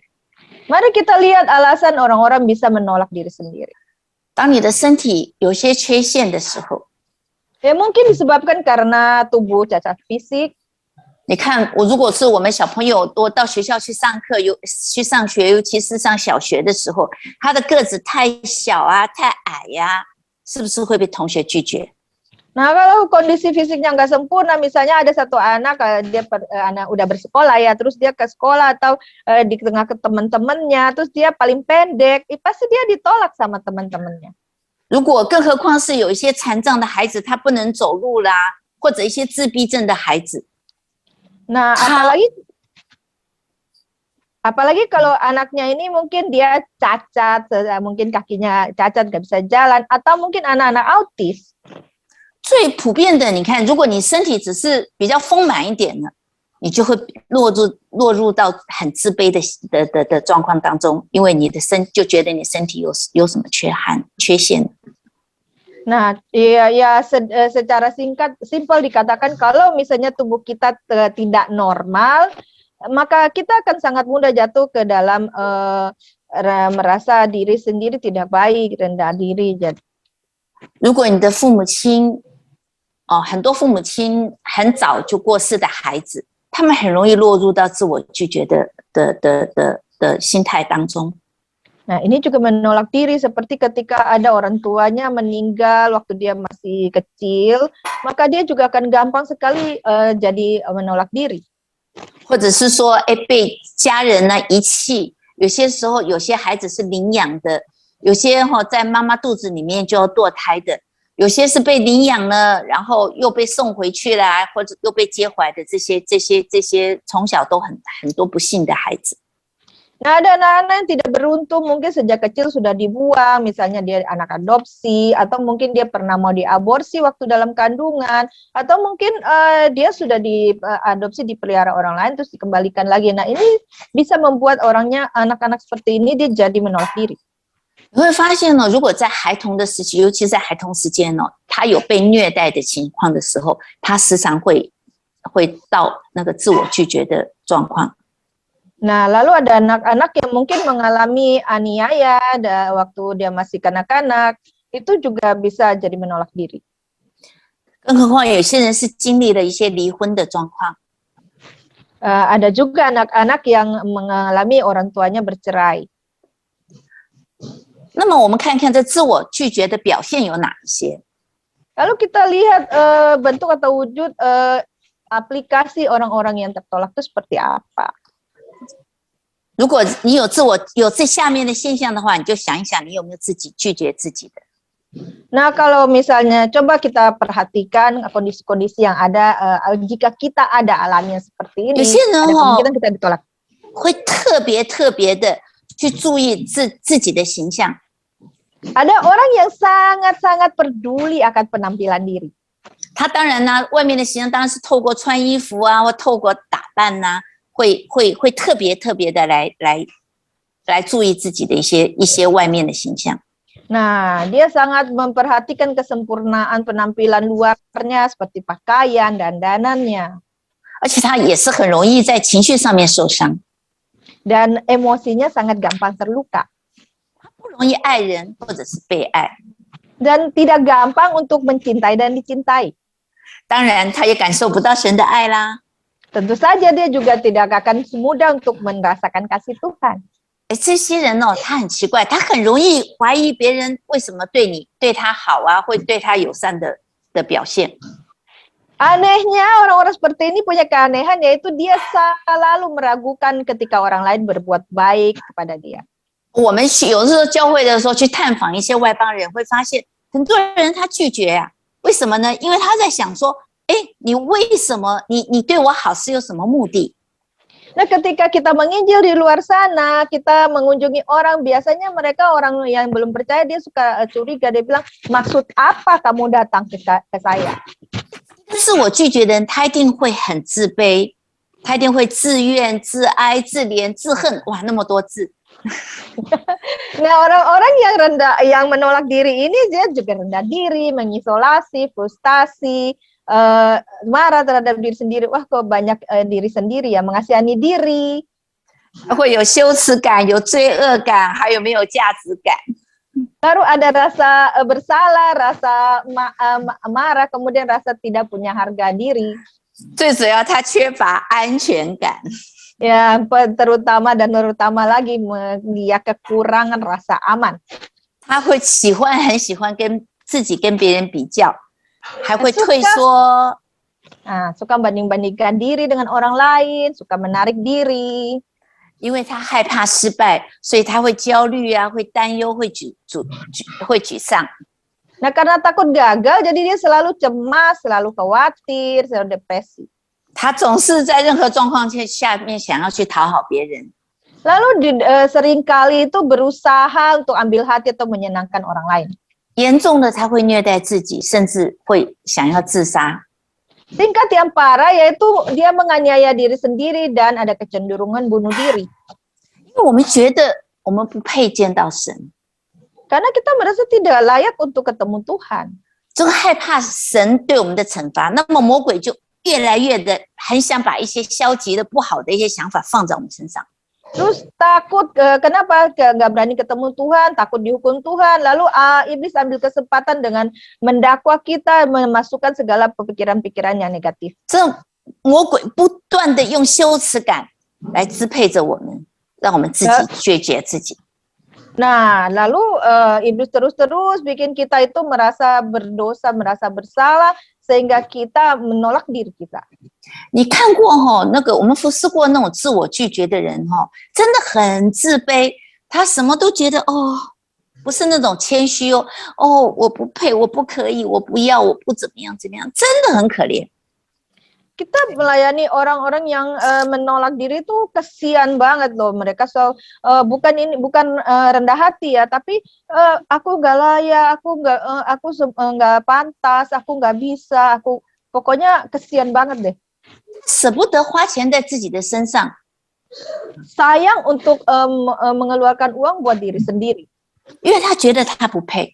Mari kita lihat alasan orang-orang bisa menolak diri sendiri. 当你的身体有些缺陷的时候， Ya, mungkin disebabkan karena tubuh cacat fisik. 你看，如果是我们小朋友，我到学校去上课，去上学，尤其是上小学的时候，他的个子太小啊，太矮呀、是不是会被同学拒绝？ Nah, kalau kondisi fisiknya nggak sempurna, misalnya ada satu anak, dia anak udah bersekolah ya, terus dia ke sekolah atau di tengah ke teman-temannya, terus dia paling pendek, pasti dia ditolak sama teman-temannya. 如果更何况是有一些残障的孩子，他不能走路啦，或者一些自闭症的孩子， Nah, apalagi Apalagi kalau anaknya ini mungkin dia cacat, mungkin kakinya cacat nggak bisa jalan, atau mungkin anak-anak autis. 最普遍的，你看，如果你身体只是比较丰满一点的，你就会落入到很自卑的状况当中，因为你的就觉得你身体有什么缺陷。 Nah, secara simpel dikatakan kalau misalnya tubuh kita tidak normal, maka kita akan sangat mudah jatuh ke dalam merasa diri sendiri tidak baik, rendah diri. 如果你的父母亲，很多父母亲很早就过世的孩子，他们很容易落入到自我拒绝的心态当中。 Nah, ini juga menolak diri seperti ketika ada orang tuanya meninggal waktu dia masih kecil, maka dia juga akan gampang sekali jadi menolak diri. 或者是说，被家人呢遗弃，有些时候有些孩子是领养的，有些在妈妈肚子里面就要堕胎的，有些是被领养了，然后又被送回去了，或者又被接回来的这些从小都很多不幸的孩子。 Nah, ada anak-anak yang tidak beruntung, mungkin sejak kecil sudah dibuang, misalnya dia anak adopsi, atau mungkin dia pernah mau diaborsi waktu dalam kandungan, atau mungkin dia sudah diadopsi, dipelihara orang lain, terus dikembalikan lagi. Nah, ini bisa membuat anak-anak seperti ini dia jadi menolak diri. 你会发现呢，如果在孩童的时期，尤其在孩童时间呢，他有被虐待的情况的时候，他时常会到那个自我拒绝的状况。 Nah, lalu ada anak-anak yang mungkin mengalami aniaya waktu dia masih kanak-kanak, itu juga bisa jadi menolak diri. 更何况有些人是经历了一些离婚的状况。 Ada juga anak-anak yang mengalami orang tuanya bercerai. 那么我们看看这自我拒绝的表现有哪一些？ Lalu kita lihat bentuk atau wujud aplikasi orang-orang yang tertolak itu seperti apa. 如果你有这下面的现象的话，你就想一想，你有没有自己拒绝自己的？ Nah, kalau misalnya coba kita perhatikan kondisi-kondisi yang ada, jika kita ada alaminya seperti ini, 有些人 ada kemungkinan kita ditolak. 会特别的去注意自己的形象。 Ada orang yang sangat-sangat peduli akan penampilan diri. 他当然呢，外面的形象当然是透过穿衣服啊，或透过打扮呐、会特别的来注意自己的一些外面的形象。 Nah, dia sangat memperhatikan kesempurnaan penampilan luarnya seperti pakaian, dandanannya. 而且他也是很容易在情绪上面受伤， Dan emosinya sangat gampang terluka. 不容易爱人或者是被爱。 Dan tidak gampang untuk mencintai dan dicintai. 当然，他也感受不到神的爱啦。 Tentu saja dia juga tidak akan semudah untuk merasakan kasih Tuhan. 这些人哦，他很奇怪，他很容易怀疑别人为什么对他好啊，会对他友善的表现。 Anehnya orang-orang seperti ini punya keanehan, yaitu dia selalu meragukan ketika orang lain berbuat baik kepada dia. 我们有时候教会的时候去探访一些外邦人，会发现很多人他拒绝啊，为什么呢？因为他在想说，你为什么你对我好是有什么目的？ Nah, ketika kita menginjil di luar sana, kita mengunjungi orang, biasanya mereka orang yang belum percaya, dia suka curiga, dia bilang, maksud apa kamu datang ke saya? 自我拒绝的人，他一定会很自卑，他一定会自怨、自哀、自怜、自恨，哇，那么多字。 Nah, orang-orang yang menolak diri ini, dia juga rendah diri, mengisolasi, frustasi, marah terhadap diri sendiri. Wah, kok banyak diri sendiri ya, mengasihani diri. 会有羞耻感，有罪恶感，还有没有价值感？ Baru ada rasa bersalah, rasa marah, kemudian rasa tidak punya harga diri. 最主要，他缺乏安全感。 Ya, terutama lagi dia kekurangan rasa aman. 他会很喜欢自己跟别人比较，还会退缩。 Suka banding-bandingkan diri dengan orang lain, suka menarik diri. 因为他害怕失败，所以他会焦虑啊，会担忧，会沮丧。 Nah, karena takut gagal, jadi dia selalu cemas, selalu khawatir, selalu depresi. 他总是在任何状况下面想要去讨好别人。seringkali itu berusaha untuk ambil hati atau menyenangkan orang lain. 严重的他会虐待自己，甚至会想要自杀。 Tingkat yang parah yaitu dia menganiaya diri sendiri dan ada kecenderungan bunuh diri. 因为我们觉得我们不配见到神， Karena kita merasa tidak layak untuk ketemu Tuhan. 就害怕神对我们的惩罚，那么魔鬼就越来越的很想把一些消极的、不好的一些想法放在我们身上。 Terus takut, kenapa nggak berani ketemu Tuhan, takut dihukum Tuhan. Lalu iblis ambil kesempatan dengan mendakwa kita, memasukkan segala pikiran-pikiran yang negatif. 这魔鬼不断的用羞耻感来支配着我们，让我们自己拒绝自己。 Nah, lalu iblis terus-terus bikin kita itu merasa berdosa, merasa bersalah, sehingga kita menolak diri kita. 你看过那个我们服侍过那种自我拒绝的人真的很自卑，他什么都觉得不是那种谦虚我不配，我不可以，我不要，我不怎么样，真的很可怜。 Kita melayani orang-orang yang menolak diri itu kesian banget loh. Mereka bukan rendah hati ya, tapi aku nggak layak, aku nggak pantas, aku nggak bisa, pokoknya kesian banget deh. 舍不得花钱在自己的身上， Sayang untuk mengeluarkan uang buat diri sendiri. 因为他觉得他不配。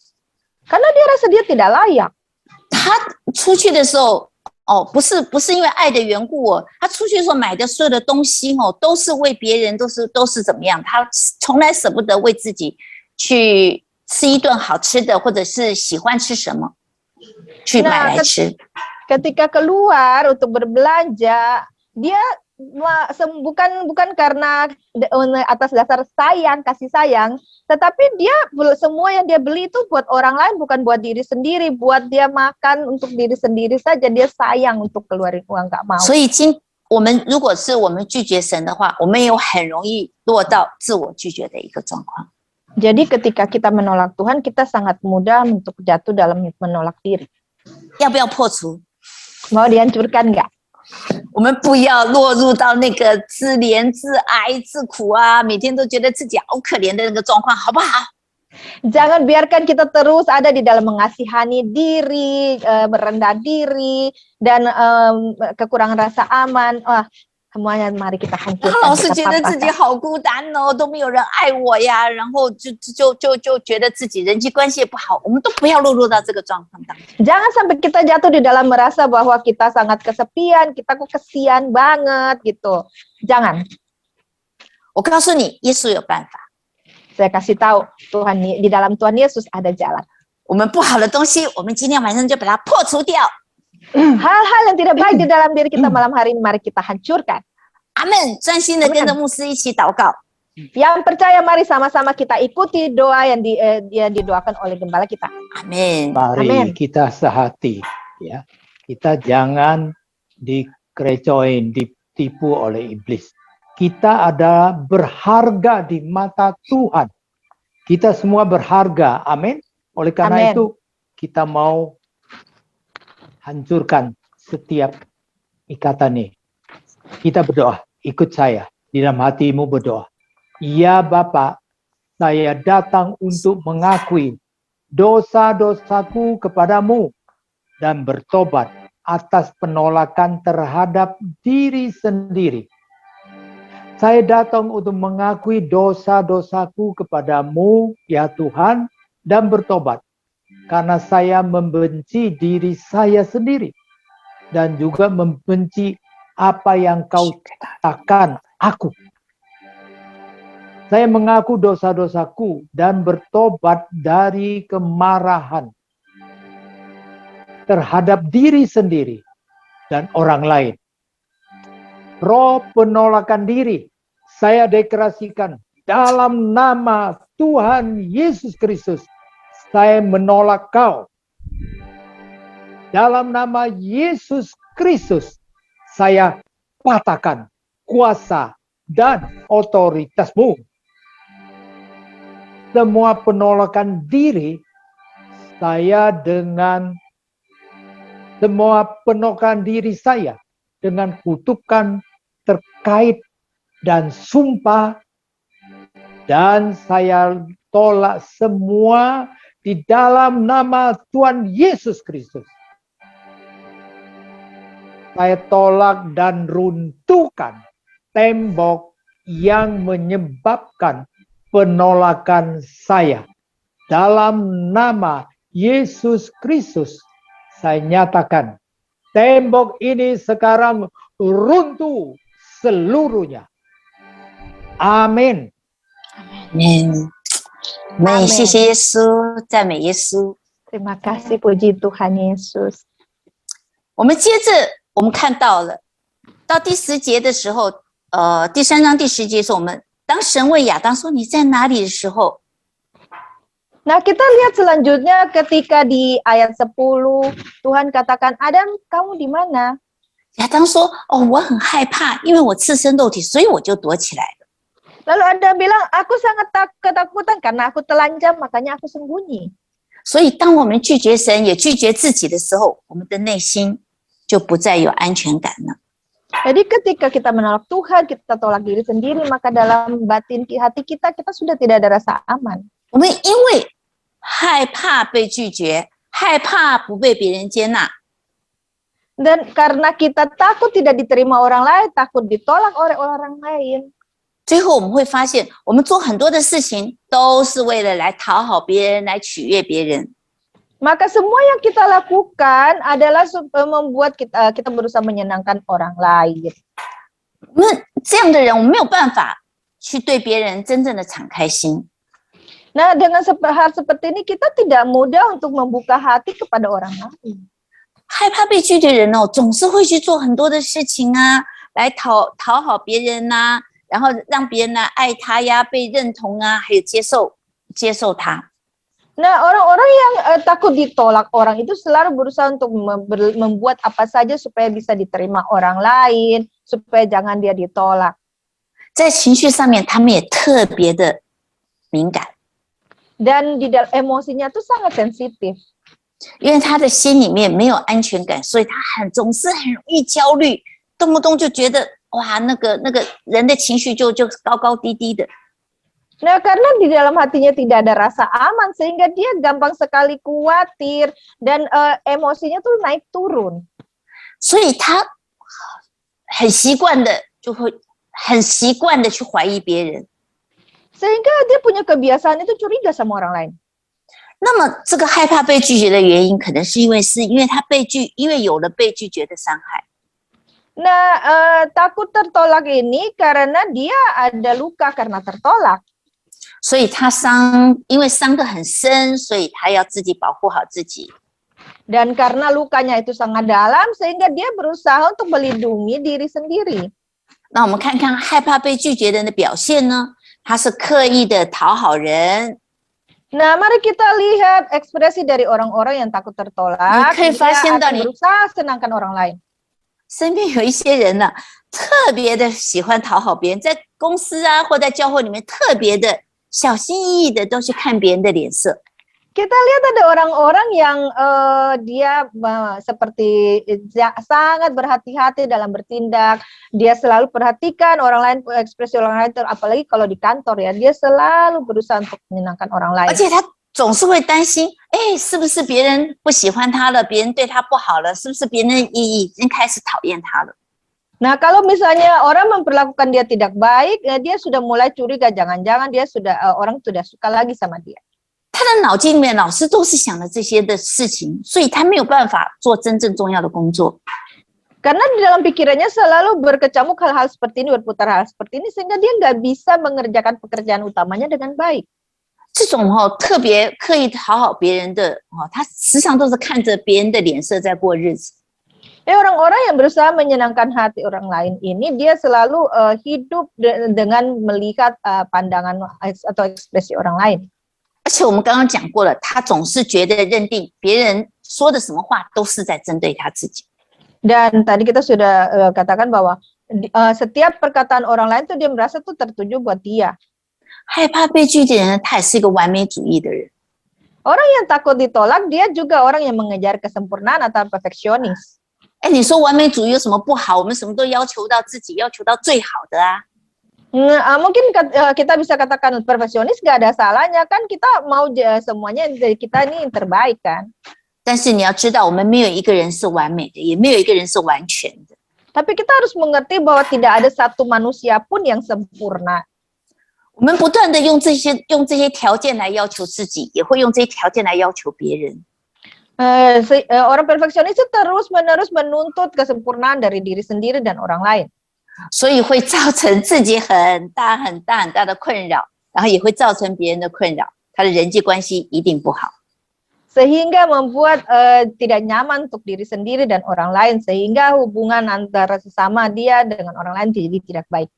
Karena dia rasa dia tidak layak. 他出去的时候不是因为爱的缘故他出去的时候买的所有的东西都是为别人，都是怎么样，他从来舍不得为自己去吃一顿好吃的，或者是喜欢吃什么去买来吃。 Ketika keluar untuk berbelanja, dia bukan karena atas dasar kasih sayang, tetapi dia semua yang dia beli itu buat orang lain, bukan buat diri sendiri, buat dia makan untuk diri sendiri saja, dia sayang untuk keluarin uang, nggak mau. 所以我们如果是我们拒绝神的话，我们也很容易落到自我拒绝的一个状况。 Jadi ketika kita menolak Tuhan, kita sangat mudah untuk jatuh dalam menolak diri. 要不要破除？ Mau dihancurkan nggak? 我们不要落入到那个自怜、自哀、自苦每天都觉得自己好可怜的那个状况，好不好？ Jangan biarkan kita terus ada di dalam mengasihani diri, merendah diri, dan kekurangan rasa aman. Wah, semuanya mari kita hancurkan. 老是觉得自己好孤单都没有人爱我呀，然后就觉得自己人际关系也不好，我们都不要落入到这个状况当中。 Jangan sampai kita jatuh di dalam merasa bahwa kita sangat kesepian, kita kok kesian banget gitu. Jangan. 我告诉你，耶稣有办法。 Saya kasih tahu, di dalam Tuhan Yesus ada jalan. 我们不好的东西，我们今天晚上就把它破除掉。 Hal-hal yang tidak baik di dalam diri kita malam hari ini, mari kita hancurkan. 阿门！专心的跟着牧师一起祷告。 Yang percaya, mari sama-sama kita ikuti doa yang didoakan oleh gembala kita. Amin. Mari Amin. kita sehati, ya. Kita jangan dikerecoin, ditipu oleh iblis. Kita adalah berharga di mata Tuhan. Kita semua berharga, amin. Oleh karena Amin. itu kita mau hancurkan setiap ikatan ini. Kita berdoa, ikut saya di dalam hatimu berdoa. Ya Bapa, saya datang untuk mengakui dosa-dosaku kepadamu dan bertobat atas penolakan terhadap diri sendiri. Saya datang untuk mengakui dosa-dosaku kepadamu, ya Tuhan, dan bertobat. Karena saya membenci diri saya sendiri. Dan juga membenci apa yang kau katakan aku. Saya mengaku dosa-dosaku dan bertobat dari kemarahan terhadap diri sendiri dan orang lain. Roh penolakan diri, saya deklarasikan dalam nama Tuhan Yesus Kristus, saya menolak kau. Dalam nama Yesus Kristus, saya patahkan kuasa dan otoritasmu. Semua penolakan diri, saya dengan semua penolakan diri saya dengan kutukan terkait dan sumpah Dan saya tolak semua di dalam nama Tuhan Yesus Kristus. Saya tolak dan runtuhkan tembok yang menyebabkan penolakan saya. Dalam nama Yesus Kristus, saya nyatakan tembok ini sekarang runtuh seluruhnya. Amin. Amin。amin，谢谢耶稣，赞美耶稣。 Terima kasih, puji Tuhan Yesus. 我们接着我们看到了，到第10节的时候，第3章第10节是我们当神问亚当说你在哪里的时候， Nah, kita lihat selanjutnya ketika di ayat 10, Tuhan katakan, Adam, kamu di mana? 亚当说哦我很害怕，因为我赤身肉体，所以我就躲起来了。 Lalu Adam bilang, aku sangat ketakutan karena aku telanjang, makanya aku sembunyi. 所以当我们拒绝神也拒绝自己的时候，我们的内心就不再有安全感了。 Jadi ketika kita menolak Tuhan, kita tolak diri sendiri, maka dalam batin hati kita sudah tidak ada rasa aman. 我们因为害怕被拒绝，害怕不被别人接纳， Dan karena kita takut tidak diterima orang lain, takut ditolak oleh orang lain, 最后我们会发现，我们做很多的事情都是为了来讨好别人，来取悦别人。 maka semua yang kita lakukan adalah membuat kita berusaha menyenangkan orang lain. 那这样的人，我们没有办法去对别人真正的敞开心。 Nah, dengan hal seperti ini kita tidak mudah untuk membuka hati kepada orang lain. 害怕被拒绝的人哦，总是会去做很多的事情啊，来讨好别人呐、然后让别人来爱他呀，被认同啊，还有接受他。 Nah, orang-orang yang takut ditolak orang itu selalu berusaha untuk membuat apa saja supaya bisa diterima orang lain, supaya jangan dia ditolak. 在情绪上面，他们也特别的敏感， Dan di dalam emosinya tuh sangat sensitif. 因为他的心里面没有安全感，所以他总是很容易焦虑，动不动就觉得哇，那个人的情绪就高高低低的。 Nah, karena di dalam hatinya tidak ada rasa aman, sehingga dia gampang sekali khawatir dan emosinya tuh naik turun. 所以他很习惯的去怀疑别人。 Sehingga dia punya kebiasaan itu curiga sama orang lain. 那么这个害怕被拒绝的原因，可能是因为他因为有了被拒绝的伤害。 Nah, takut tertolak ini karena dia ada luka karena tertolak. 所以他因为伤得很深，所以他要自己保护好自己。 Dan karena lukanya itu sangat dalam, sehingga dia berusaha untuk melindungi diri sendiri. 那我们看看害怕被拒绝的人的表现呢？他是刻意的讨好人。 Nah, mari kita lihat ekspresi dari orang-orang yang takut tertolak. Dia akan berusaha senangkan orang lain. 身边有一些人呢，特别的喜欢讨好别人，在公司啊或在教会里面特别的小心翼翼的都去看别人的脸色。 Kita lihat ada orang-orang yang dia seperti sangat berhati-hati dalam bertindak. Dia selalu perhatikan orang lain, ekspresi orang lain, apalagi kalau di kantor ya. Dia selalu berusaha untuk menyenangkan orang lain. 而且他总是会担心，哎，是不是别人不喜欢他了，别人对他不好了，是不是别人已经开始讨厌他了？ Nah, kalau misalnya orang memperlakukan dia tidak baik, dia sudah mulai curiga, jangan-jangan orang sudah suka lagi sama dia. 他的脑筋里面老是都是想着这些的事情，所以他没有办法做真正重要的工作。 Karena di dalam pikirannya selalu berkecamuk hal-hal seperti ini, berputar hal seperti ini, sehingga dia nggak bisa mengerjakan pekerjaan utamanya dengan baik. 这种特别刻意讨好别人的他时常都是看着别人的脸色在过日子。 Orang-orang yang berusaha menyenangkan hati orang lain ini, dia selalu hidup dengan melihat pandangan atau ekspresi orang lain. 而且我们刚刚讲过了，他总是觉得认定别人说的什么话都是在针对他自己。 Dan tadi kita sudah katakan bahwa setiap perkataan orang lain tuh dia merasa tuh tertuju buat dia. 害怕被拒绝的人，他也是一个完美主义的人。 Orang yang takut ditolak, dia juga orang yang mengejar kesempurnaan atau perfeksionis. 哎，你说完美主义有什么不好？我们什么都要求到自己，要求到最好的啊。Mungkin kita bisa katakan perfeksionis gak ada salahnya kan, kita mau semuanya dari kita ini yang terbaik kan. 但是你要知道，我们没有一个人是完美的，也没有一个人是完全的。 Tapi kita harus mengerti bahwa tidak ada satu manusia pun yang sempurna. 我们不断的用这些条件来要求自己，也会用这些条件来要求别人。 Orang perfeksionis itu terus-menerus menuntut kesempurnaan dari diri sendiri dan orang lain. 所以会造成自己很大的困扰，然后也会造成别人的困扰，他的人际关系一定不好。 Sehingga membuat tidak nyaman untuk diri sendiri dan orang lain, sehingga hubungan antara sesama dia dengan orang lain jadi tidak baik.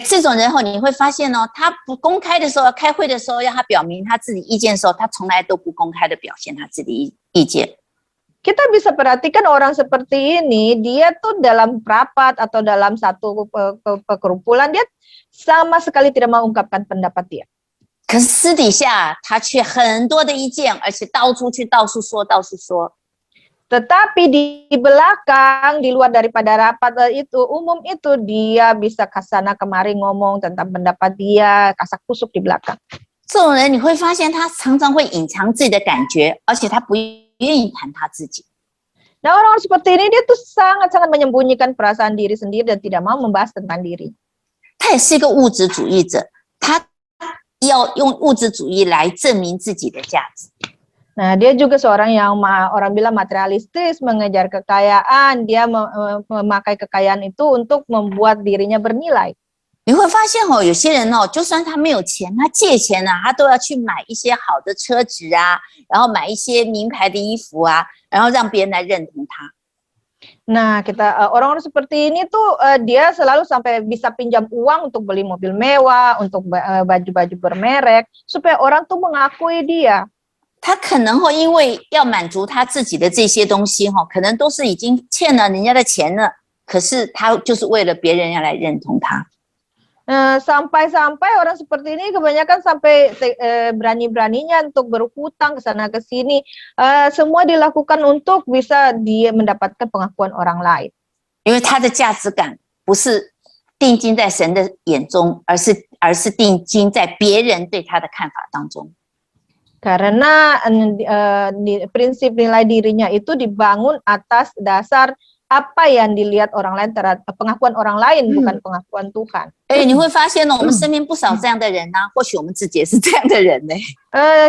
这种人你会发现他不公开的时候，开会的时候让他表明他自己意见的时候，他从来都不公开的表现他自己意见。 Kita bisa perhatikan orang seperti ini, dia tuh dalam rapat atau dalam satu perkumpulan, dia sama sekali tidak mau ungkapkan pendapat dia. 可是私底下他却很多的意见，而且到处说。 Tetapi di belakang, di luar daripada rapat itu, umum itu, dia bisa kesana kemari ngomong tentang pendapat dia, kasak kusuk di belakang. 这种人你会发现他常常会隐藏自己的感觉，而且他不愿意谈他自己。 Nah, orang seperti ini dia tuh sangat-sangat menyembunyikan perasaan diri sendiri dan tidak mau membahas tentang diri. 他也是一个物质主义者，他要用物质主义来证明自己的价值。 Nah, dia juga seorang yang orang bilang materialistis, mengejar kekayaan, dia memakai kekayaan itu untuk membuat dirinya bernilai. 你会发现有些人就算他没有钱，他借钱他都要去买一些好的车子啊，然后买一些名牌的衣服啊，然后让别人来认同他。 Nah, orang-orang seperti ini tuh dia selalu sampai bisa pinjam uang untuk beli mobil mewah, untuk baju-baju bermerek, supaya orang tuh mengakui dia. 他可能因为要满足他自己的这些东西可能都是已经欠了人家的钱了，可是他就是为了别人要来认同他。 Sampai-sampai orang seperti ini kebanyakan sampai berani-beraninya untuk berhutang ke sana ke sini. Semua dilakukan untuk bisa dia mendapatkan pengakuan orang lain. 因为他的价值感不是定睛在神的眼中，而是定睛在别人对他的看法当中。 Karena prinsip nilai dirinya itu dibangun atas dasar apa yang dilihat orang lain terhadap pengakuan orang lain, bukan pengakuan Tuhan. 你会发现我们身边不少这样的人或许我们自己也是这样的人呢。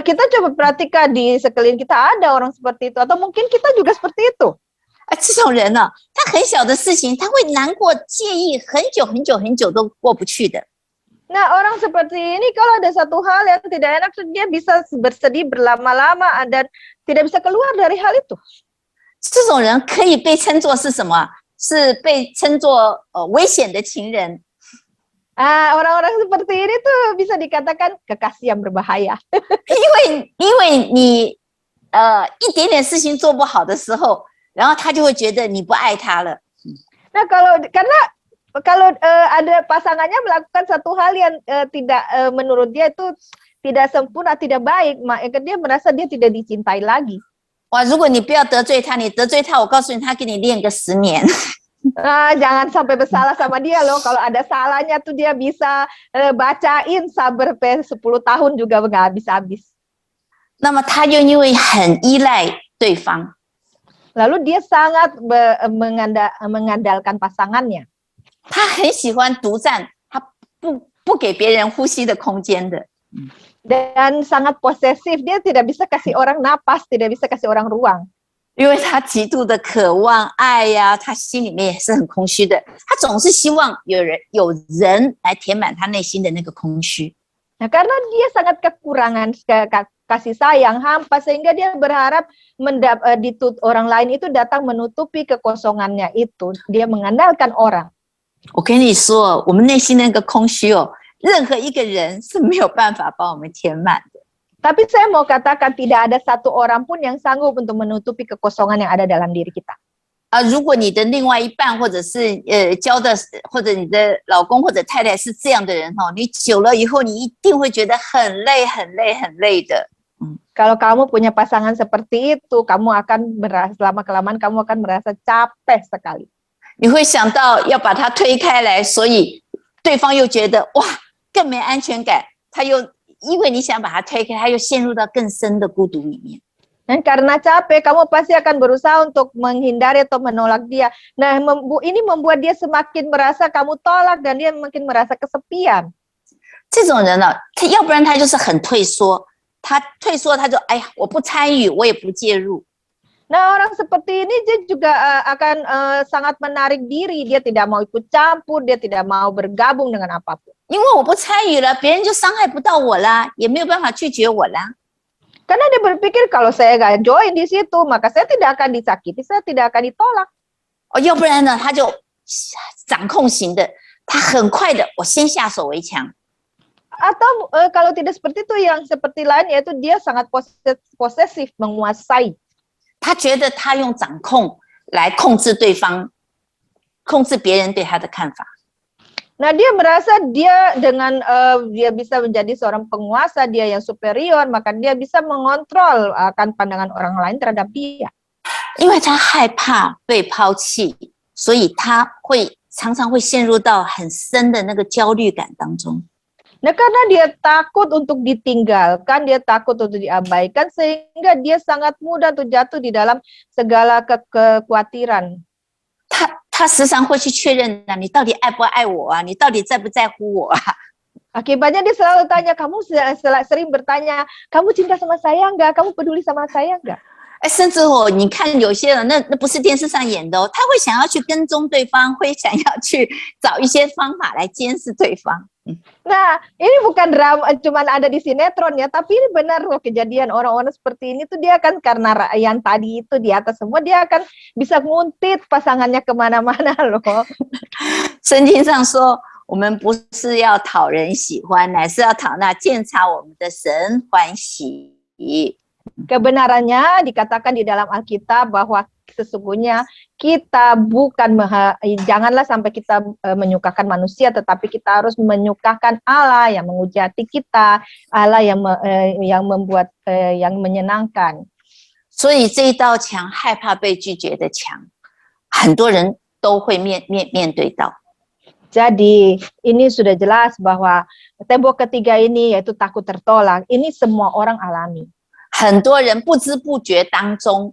Kita coba perhatikan di sekeliling kita ada orang seperti itu, atau mungkin kita juga seperti itu. 这种人他很小的事情他会难过介意很久都过不去的。 Nah, orang seperti ini kalau ada satu hal yang tidak enak, dia bisa bersedih berlama-lama dan tidak bisa keluar dari hal itu. 这种人可以被称作是什么？是被称作危险的情人。 Orang-orang seperti ini tuh bisa dikatakan kekasih yang berbahaya. 因为你一点点事情做不好的时候，然后他就会觉得你不爱他了。 Nah, kalau ada pasangannya melakukan satu hal yang tidak menurut dia itu tidak sempurna, tidak baik, maka dia merasa dia tidak dicintai lagi. 哇，如果你不要得罪他，你得罪他，我告诉你，他给你练个10年。 Jangan sampai bersalah sama dia loh. Kalau ada salahnya tuh dia bisa bacain sabar 10 tahun juga nggak habis-habis. 那么他又因为很依赖对方， Lalu dia sangat mengandalkan pasangannya. 他很喜欢独占，他不给别人呼吸的空间的。 Dan sangat posesif, dia tidak bisa kasih orang napas, tidak bisa kasih orang ruang. 因为他极度的渴望爱呀，他心里面也是很空虚的，他总是希望有人来填满他内心的那个空虚。 Nah, karena dia sangat kekurangan kasih sayang, hampa, sehingga dia berharap orang lain itu datang menutupi kekosongannya itu. Dia mengandalkan orang. 我跟你说，我们内心那个空虚任何一个人是没有办法帮我们填满的。 Tapi saya mau katakan tidak ada satu orang pun yang sanggup untuk menutupi kekosongan yang ada dalam diri kita. 如果你的另外一半或者是交的或者你的老公或者太太是这样的人你久了以后你一定会觉得很累的。 Kalau kamu punya pasangan seperti itu, kamu akan lama-kelamaan kamu akan merasa capek sekali. 你会想到要把它推开来，所以对方又觉得哇更没安全感，他又因为你想把他推开，他又陷入到更深的孤独里面。 Dan karena capek, kamu pasti akan berusaha untuk menghindari atau menolak dia. Nah, ini membuat dia semakin merasa kamu tolak dan dia makin merasa kesepian. 这种人呢，他要不然他就是很退缩，他退缩他就哎呀我不参与，我也不介入。 Nah, orang seperti ini dia juga akan sangat menarik diri. Dia tidak mau ikut campur, dia tidak mau bergabung dengan apapun. 因为我不参与了，别人就伤害不到我啦，也没有办法拒绝我啦。 Karena dia berpikir kalau saya nggak join di situ, maka saya tidak akan disakiti, saya tidak akan ditolak. 哦，要不然呢，他就掌控型的，他很快的，我先下手为强。 Atau kalau tidak seperti itu, yang seperti lain yaitu dia sangat posesif, menguasai. 他觉得他用掌控来控制对方，控制别人对他的看法。 Nah, dia merasa dia dengan dia bisa menjadi seorang penguasa, dia yang superior, maka dia bisa mengontrol akan pandangan orang lain terhadap dia. 因为他害怕被抛弃，所以他常常会陷入到很深的那个焦虑感当中。 Nah, karena dia takut untuk ditinggalkan, dia takut untuk diabaikan, sehingga dia sangat mudah untuk jatuh di dalam segala kekhawatiran. 他时常会去确认啊，你到底爱不爱我啊？你到底在不在乎我啊？ Akibatnya dia selalu tanya, kamu sering bertanya, kamu cinta sama saya enggak? Kamu peduli sama saya enggak? 哎，甚至你看有些人，那不是电视上演的哦，他会想要去跟踪对方，会想要去找一些方法来监视对方。 Nah, ini bukan drama, cuman ada di sinetron ya, tapi ini benar loh kejadian orang-orang seperti ini tuh dia kan karena yang tadi itu di atas semua, dia akan bisa nguntit pasangannya kemana-mana loh. 圣经上说，我们不是要讨人喜欢，乃是要讨那鉴察我们的神欢喜。 Kebenarannya dikatakan di dalam Alkitab bahwa sesungguhnya kita bukan janganlah sampai kita menyukakan manusia, tetapi kita harus menyukakan Allah yang menguji hati kita, Allah yang membuat yang menyenangkan. 所以这一道墙，害怕被拒绝的墙，很多人都会面对到。 Jadi ini sudah jelas bahwa tembok ketiga ini yaitu takut tertolak. Ini semua orang alami. 很多人不知不觉当中，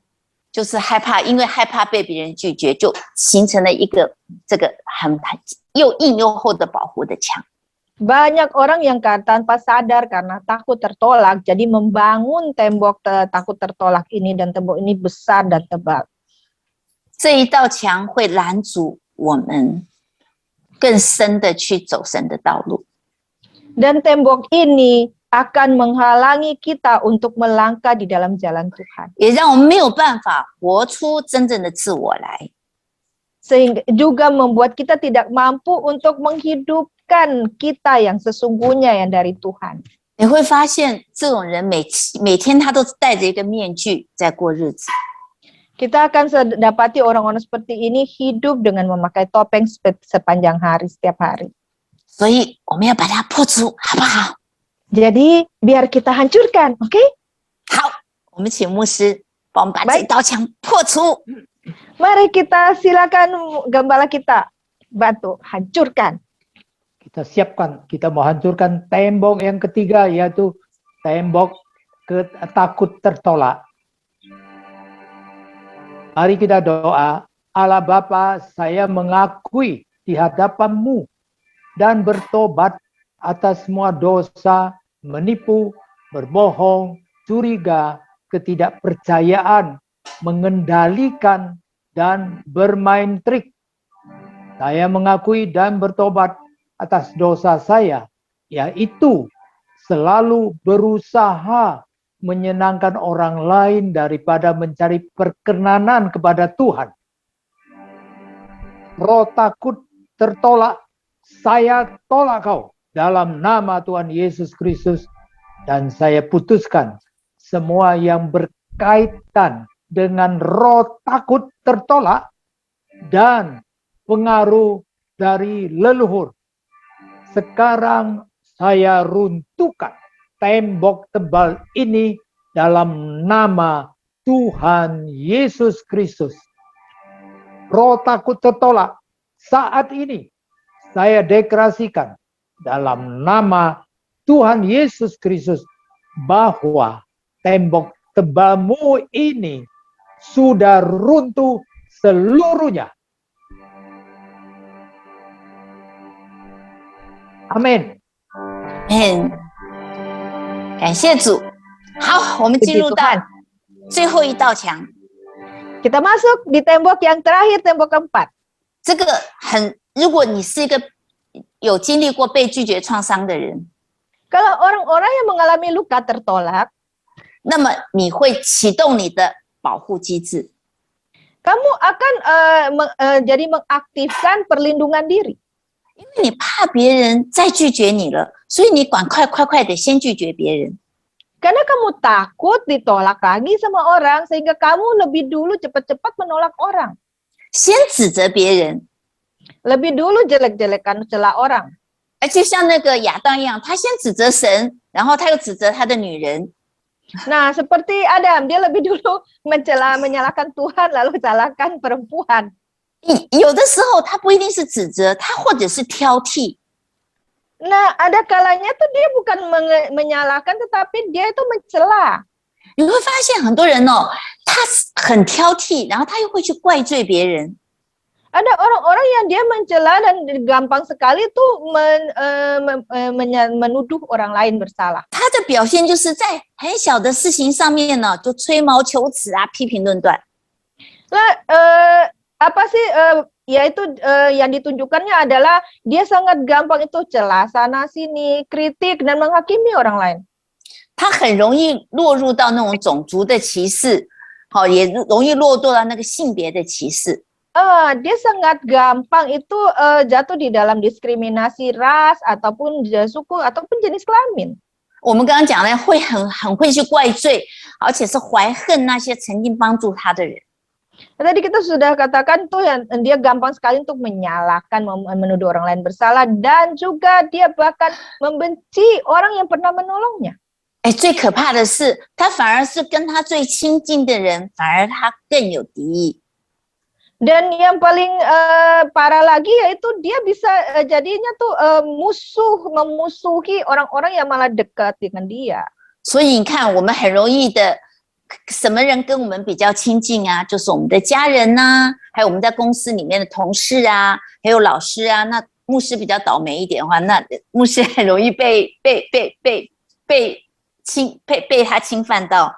就是害怕，因为害怕被别人拒绝，就形成了一个这个很又硬又厚的保护的墙。 Banyak orang yang tanpa sadar karena takut tertolak, jadi membangun tembok takut tertolak ini, dan tembok ini besar dan tebal. 这一道墙会拦阻我们更深的去走神的道路。 Dan tembok ini akan menghalangi kita untuk melangkah di dalam jalan Tuhan. 也让我们没有办法活出真正的自我来。 Sehingga juga membuat kita tidak mampu untuk menghidupkan kita yang sesungguhnya yang dari Tuhan. 你会发现，这种人每天他都戴着一个面具在过日子。 Kita akan dapati orang-orang seperti ini hidup dengan memakai topeng sepanjang hari, setiap hari. 所以我们要把它破除，好不好？ Jadi biar kita hancurkan, oke? 好，我们请牧师帮我们把这道墙破除。 Mari kita silakan gembala kita bantu hancurkan. Kita siapkan, kita mau hancurkan tembok yang ketiga, yaitu tembok takut tertolak. Mari kita doa. Allah Bapa, saya mengakui di hadapan-Mu dan bertobat atas semua dosa, menipu, berbohong, curiga, ketidakpercayaan, mengendalikan, dan bermain trik. Saya mengakui dan bertobat atas dosa saya, yaitu selalu berusaha menyenangkan orang lain daripada mencari perkenanan kepada Tuhan. Roh takut tertolak, saya tolak kau dalam nama Tuhan Yesus Kristus, dan saya putuskan semua yang berkaitan dengan roh takut tertolak dan pengaruh dari leluhur. Sekarang saya runtuhkan tembok tebal ini dalam nama Tuhan Yesus Kristus. Roh takut tertolak, saat ini saya deklarasikan dalam nama Tuhan Yesus Kristus bahwa tembok tebalmu ini sudah runtuh seluruhnya. Amin. 感谢主。好，我们进入到 Puji Tuhan. 最后一道墙。 Kita masuk di tembok yang terakhir, tembok keempat. 这个如果你是一个有经历过被拒绝创伤的人， Kalau orang-orang yang mengalami luka tertolak, 那么你会启动你的保护机制。 kamu akan jadi mengaktifkan perlindungan diri. 因为你怕别人再拒绝你了，所以你赶快的先拒绝别人。 Karena kamu takut ditolak lagi sama orang, sehingga kamu lebih dulu cepat-cepat menolak orang. 先指责别人， Lebih dulu jelek-jelekan celah orang. 就像那个亚当一样，他先指责神，然后他又指责他的女人。 Nah, seperti Adam, dia lebih dulu menyalahkan Tuhan, lalu salahkan perempuan. 有的时候他不一定是指责，他或者是挑剔。 Nah, ada kalanya tuh dia bukan menyalahkan, tetapi dia itu mencela. 你会发现很多人哦，他很挑剔，然后他又会去怪罪别人。 Ada orang-orang yang dia mencela dan gampang sekali tuh menuduh orang lain bersalah. 他的表现就是在很小的事情上面呢，就吹毛求疵啊，批评论断。 Nah, apa sih yaitu yang ditunjukkannya adalah dia sangat gampang itu celah sana sini, kritik dan menghakimi orang lain. 他很容易落入到那种种族的歧视，好，也容易落入到那个性别的歧视。 Dia sangat gampang itu jatuh di dalam diskriminasi ras ataupun suku ataupun jenis kelamin. 我们刚刚讲了，会很会去怪罪，而且是怀恨那些曾经帮助他的人。 Tadi kita sudah katakan tuh yang dia gampang sekali untuk menyalahkan, menuduh orang lain bersalah, dan juga dia bahkan membenci orang yang pernah menolongnya. 最可怕的是，他反而是跟他最亲近的人，反而他更有敌意。 Dan yang paling parah lagi yaitu dia bisa jadinya tuh memusuhi orang-orang yang malah dekat dengan dia. 所以你看，我们很容易的，什么人跟我们比较亲近啊？就是我们的家人呐、还有我们在公司里面的同事啊，还有老师啊。那牧师比较倒霉一点的话，那牧师很容易被他侵犯到。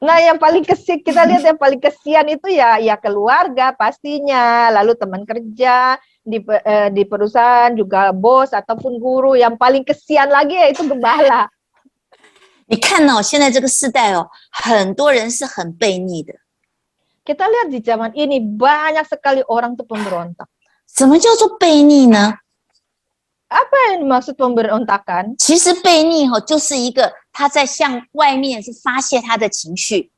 Nah, yang paling kita lihat yang paling kesian itu ya keluarga pastinya, lalu teman kerja di perusahaan juga bos ataupun guru. Yang paling kesian lagi yaitu gembala. 你看哦，现在这个时代哦，很多人是很悖逆的。 Kita lihat di zaman ini banyak sekali orang tuh pemberontak. 什么叫做悖逆呢？ Apa yang dimaksud pemberontakan? 其实悖逆哦，就是一个他在向外面是发泄他的情绪，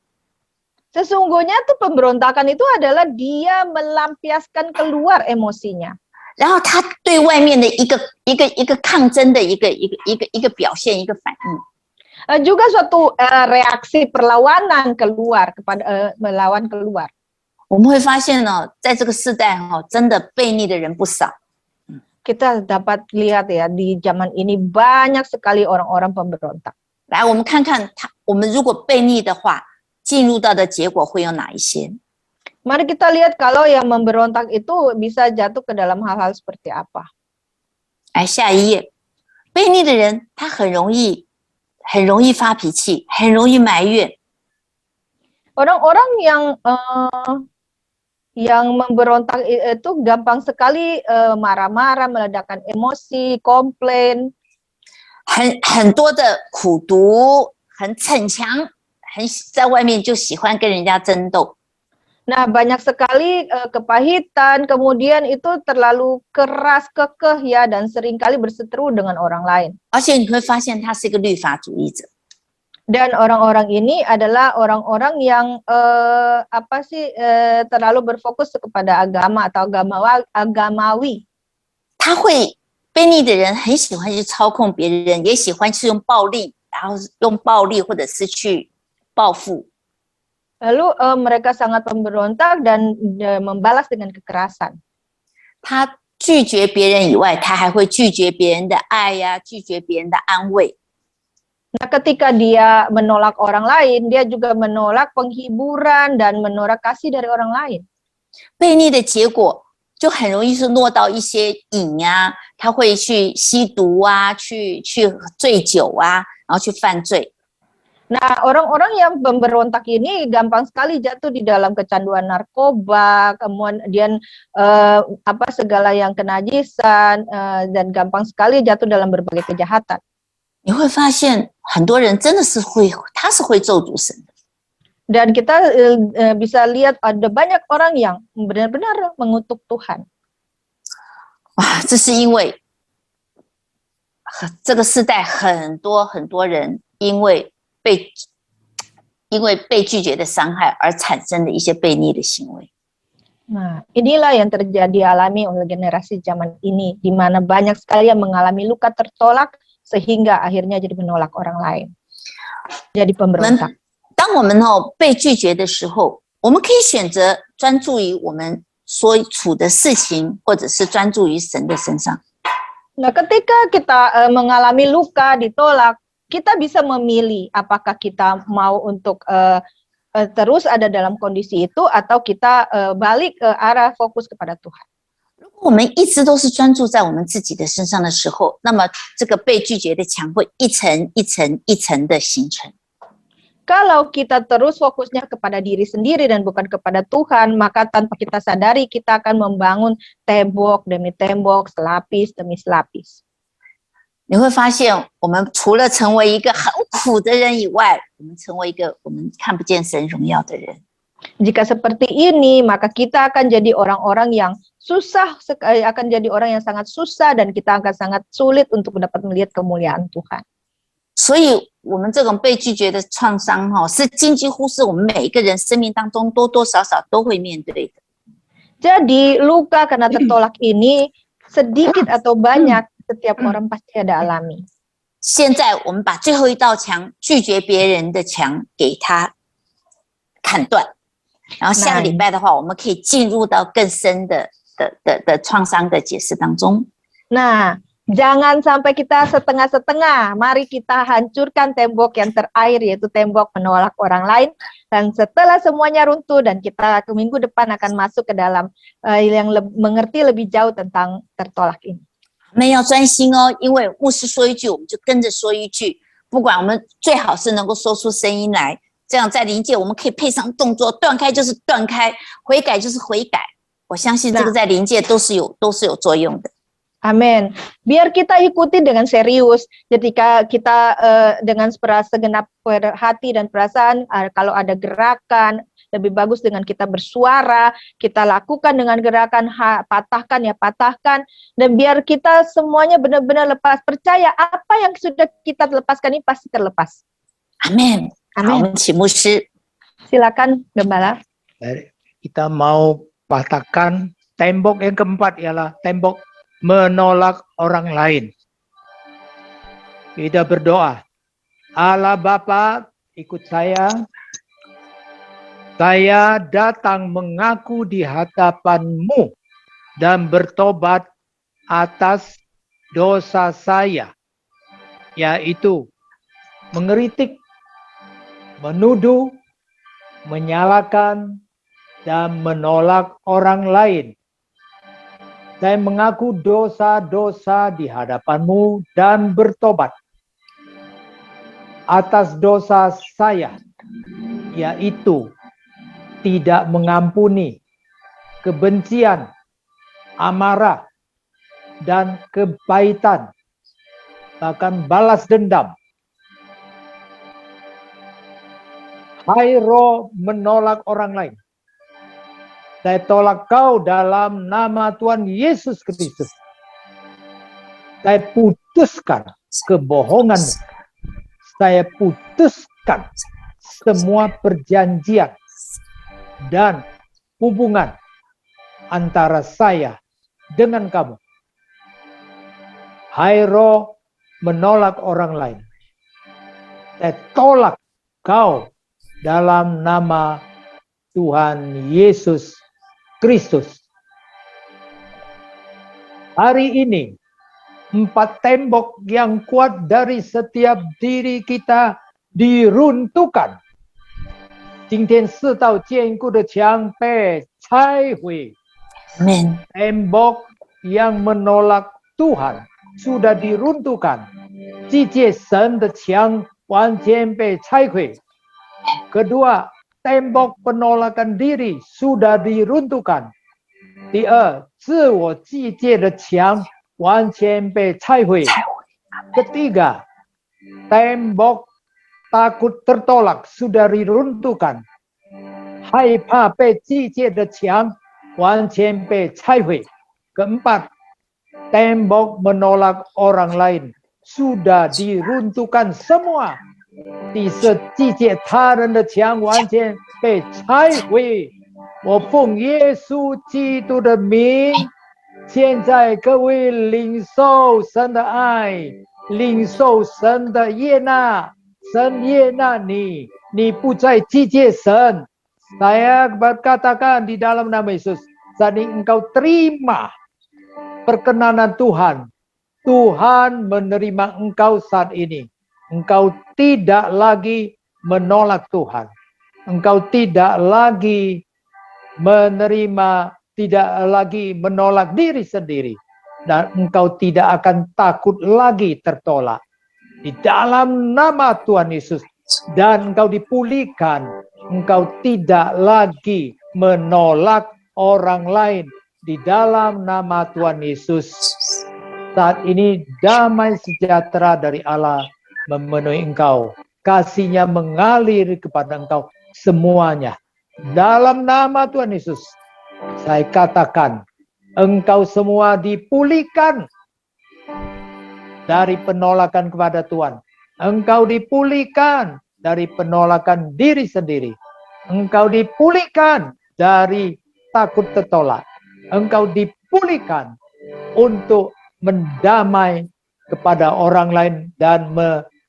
Sesungguhnya tuh pemberontakan itu adalah dia melampiaskan keluar emosinya. 然后他对外面的一个抗争的一个表现，一个反应。 Juga suatu reaksi perlawanan keluar kepada melawan keluar. 我们会发现呢、在这个时代真的悖逆的人不少。 Kita dapat lihat ya di zaman ini banyak sekali orang-orang pemberontak. 来，我们看看我们如果悖逆的话，进入到的结果会有哪一些？ Mari kita lihat kalau yang memberontak itu bisa jatuh ke dalam hal-hal seperti apa. 来，下一页，悖逆的人他很容易发脾气，很容易埋怨。 Orang-orang yang memberontak itu gampang sekali marah-marah, meledakkan emosi, komplain. 很多的苦毒，很逞强，在外面就喜欢跟人家争斗。 Nah, banyak sekali kepahitan, kemudian itu terlalu keras, kekeh ya, dan seringkali berseteru dengan orang lain. 而且你会发现他是一个律法主义者。 Dan orang-orang ini adalah orang-orang yang terlalu berfokus kepada agama atau agamawi. 他会悖逆的人很喜欢去操控别人，也喜欢去用暴力，然后用暴力或者是去报复。 Lalu mereka sangat pemberontak dan membalas dengan kekerasan. 他拒绝别人以外，他还会拒绝别人的爱呀、拒绝别人的安慰。 Nah, ketika dia menolak orang lain, dia juga menolak penghiburan dan menolak kasih dari orang lain. 悖逆的结果就很容易是落到一些瘾啊，他会去吸毒啊，去醉酒啊，然后去犯罪。 Nah, orang-orang yang pemberontak ini gampang sekali jatuh di dalam kecanduan narkoba, kemudian segala yang kenajisan, dan gampang sekali jatuh dalam berbagai kejahatan. 你会发现很多人真的是他是会咒诅神的。 Dan kita bisa lihat ada banyak orang yang benar-benar mengutuk Tuhan. 哇，这是因为这个世代很多人因为被拒绝的伤害而产生的一些悖逆的行为。 Nah, inilah yang terjadi alami oleh generasi zaman ini, di mana banyak sekali yang mengalami luka tertolak sehingga akhirnya jadi menolak orang lain, jadi pemberontak. 当我们被拒绝的时候，我们可以选择专注于我们所处的事情，或者是专注于神的身上。 Nah, ketika kita mengalami luka, ditolak, kita bisa memilih apakah kita mau untuk terus ada dalam kondisi itu atau kita balik ke arah fokus kepada Tuhan. 如果我们一直都是专注在我们自己的身上的时候，那么这个被拒绝的墙会一层一层一层的形成。 Kalau kita terus fokusnya kepada diri sendiri dan bukan kepada Tuhan, maka tanpa kita sadari kita akan membangun tembok demi tembok, selapis demi selapis. 你会发现，我们除了成为一个很苦的人以外，我们成为一个我们看不见神荣耀的人。 Jika seperti ini, maka kita akan jadi orang-orang yang susah, akan jadi orang yang sangat susah dan kita akan sangat sulit untuk dapat melihat kemuliaan Tuhan. 所以，我们这种被拒绝的创伤，是几乎是我们每一个人生命当中多多少少都会面对的。 Jadi luka karena tertolak ini sedikit atau banyak setiap orang pasti ada alami. 现在我们把最后一道墙，拒绝别人的墙，给它砍断。然后下个礼拜的话，我们可以进入到更深的创伤的解释当中。 Nah, jangan sampai kita setengah-setengah. Mari kita hancurkan tembok yang terakhir, yaitu tembok menolak orang lain. Dan setelah semuanya runtuh dan kita ke minggu depan akan masuk ke dalam yang mengerti lebih jauh tentang tertolak ini. 我们要专心哦，因为牧师说一句，我们就跟着说一句。不管我们最好是能够说出声音来，这样在灵界我们可以配上动作，断开就是断开，悔改就是悔改。我相信这个在灵界都是有作用的。 Amin. Biar kita ikuti dengan serius. Ketika kita dengan segenap hati dan perasaan, kalau ada gerakan, lebih bagus dengan kita bersuara, kita lakukan dengan gerakan patahkan ya patahkan, dan biar kita semuanya benar-benar lepas, percaya apa yang sudah kita lepaskan ini pasti terlepas. Amin. Amin. Silakan Gembala. Kita mau patahkan tembok yang keempat, ialah tembok menolak orang lain. Kita berdoa. Allah Bapa, ikut saya. Saya datang mengaku di hadapan-Mu dan bertobat atas dosa saya, yaitu mengkritik, menuduh, menyalahkan, dan menolak orang lain. Saya mengaku dosa-dosa di hadapan-Mu dan bertobat atas dosa saya, yaitu tidak mengampuni, kebencian, amarah, dan kepahitan, bahkan balas dendam. Hai roh menolak orang lain, saya tolak kau dalam nama Tuhan Yesus Kristus. Saya putuskan kebohongan. Saya putuskan semua perjanjian dan hubungan antara saya dengan kamu. Hai roh menolak orang lain, saya tolak kau dalam nama Tuhan Yesus Kristus. hari ini 4 tembok yang kuat dari setiap diri kita diruntuhkan. 今天4道坚固的墙被拆毁。 Amin. Tembok yang menolak Tuhan sudah diruntuhkan. 季节神的墙完全被拆毁。 Kedua, tembok penolakan diri sudah diruntuhkan. 第二，自我季节的墙完全被拆毁。 Ketiga, tembok takut tertolak sudah diruntuhkan. 害怕被季节的墙完全被拆毁。 Keempat, tembok menolak orang lain sudah diruntuhkan semua. 第四，季节他人的墙完全被拆毁。 我奉耶稣基督的名，现在各位领受神的爱，领受神的悦纳，神悦纳你，你不再季节神。 Saya berkatakan di dalam nama Yesus, saat ini engkau terima perkenanan Tuhan. Tuhan menerima engkau saat ini. Engkau tidak lagi menolak Tuhan. Engkau tidak lagi menerima, tidak lagi menolak diri sendiri. Dan engkau tidak akan takut lagi tertolak. Di dalam nama Tuhan Yesus. Dan engkau dipulihkan. Engkau tidak lagi menolak orang lain. Di dalam nama Tuhan Yesus. Saat ini damai sejahtera dari Allah memenuhi engkau. Kasih-Nya mengalir kepada engkau semuanya. Dalam nama Tuhan Yesus, saya katakan, engkau semua dipulihkan dari penolakan kepada Tuhan. Engkau dipulihkan dari penolakan diri sendiri. Engkau dipulihkan dari takut tertolak. Engkau dipulihkan untuk mendamai kepada orang lain dan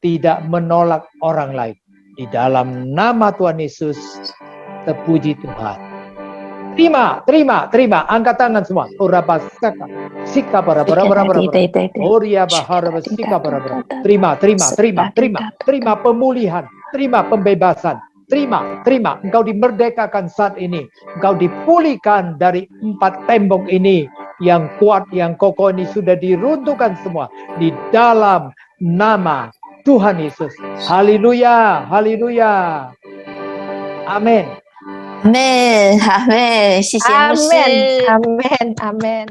tidak menolak orang lain. Di dalam nama Tuhan Yesus, terpuji Tuhan. Terima. Angkat tangan semua. Terima. Terima pemulihan. Terima pembebasan. Terima. Engkau dimerdekakan saat ini. Engkau dipulihkan dari 4 tembok ini. Yang kuat, yang kokoh ini sudah diruntuhkan semua. Di dalam nama Tuhan Yesus. Haleluya. Amin. Amin. 谢谢牧师。 Amin.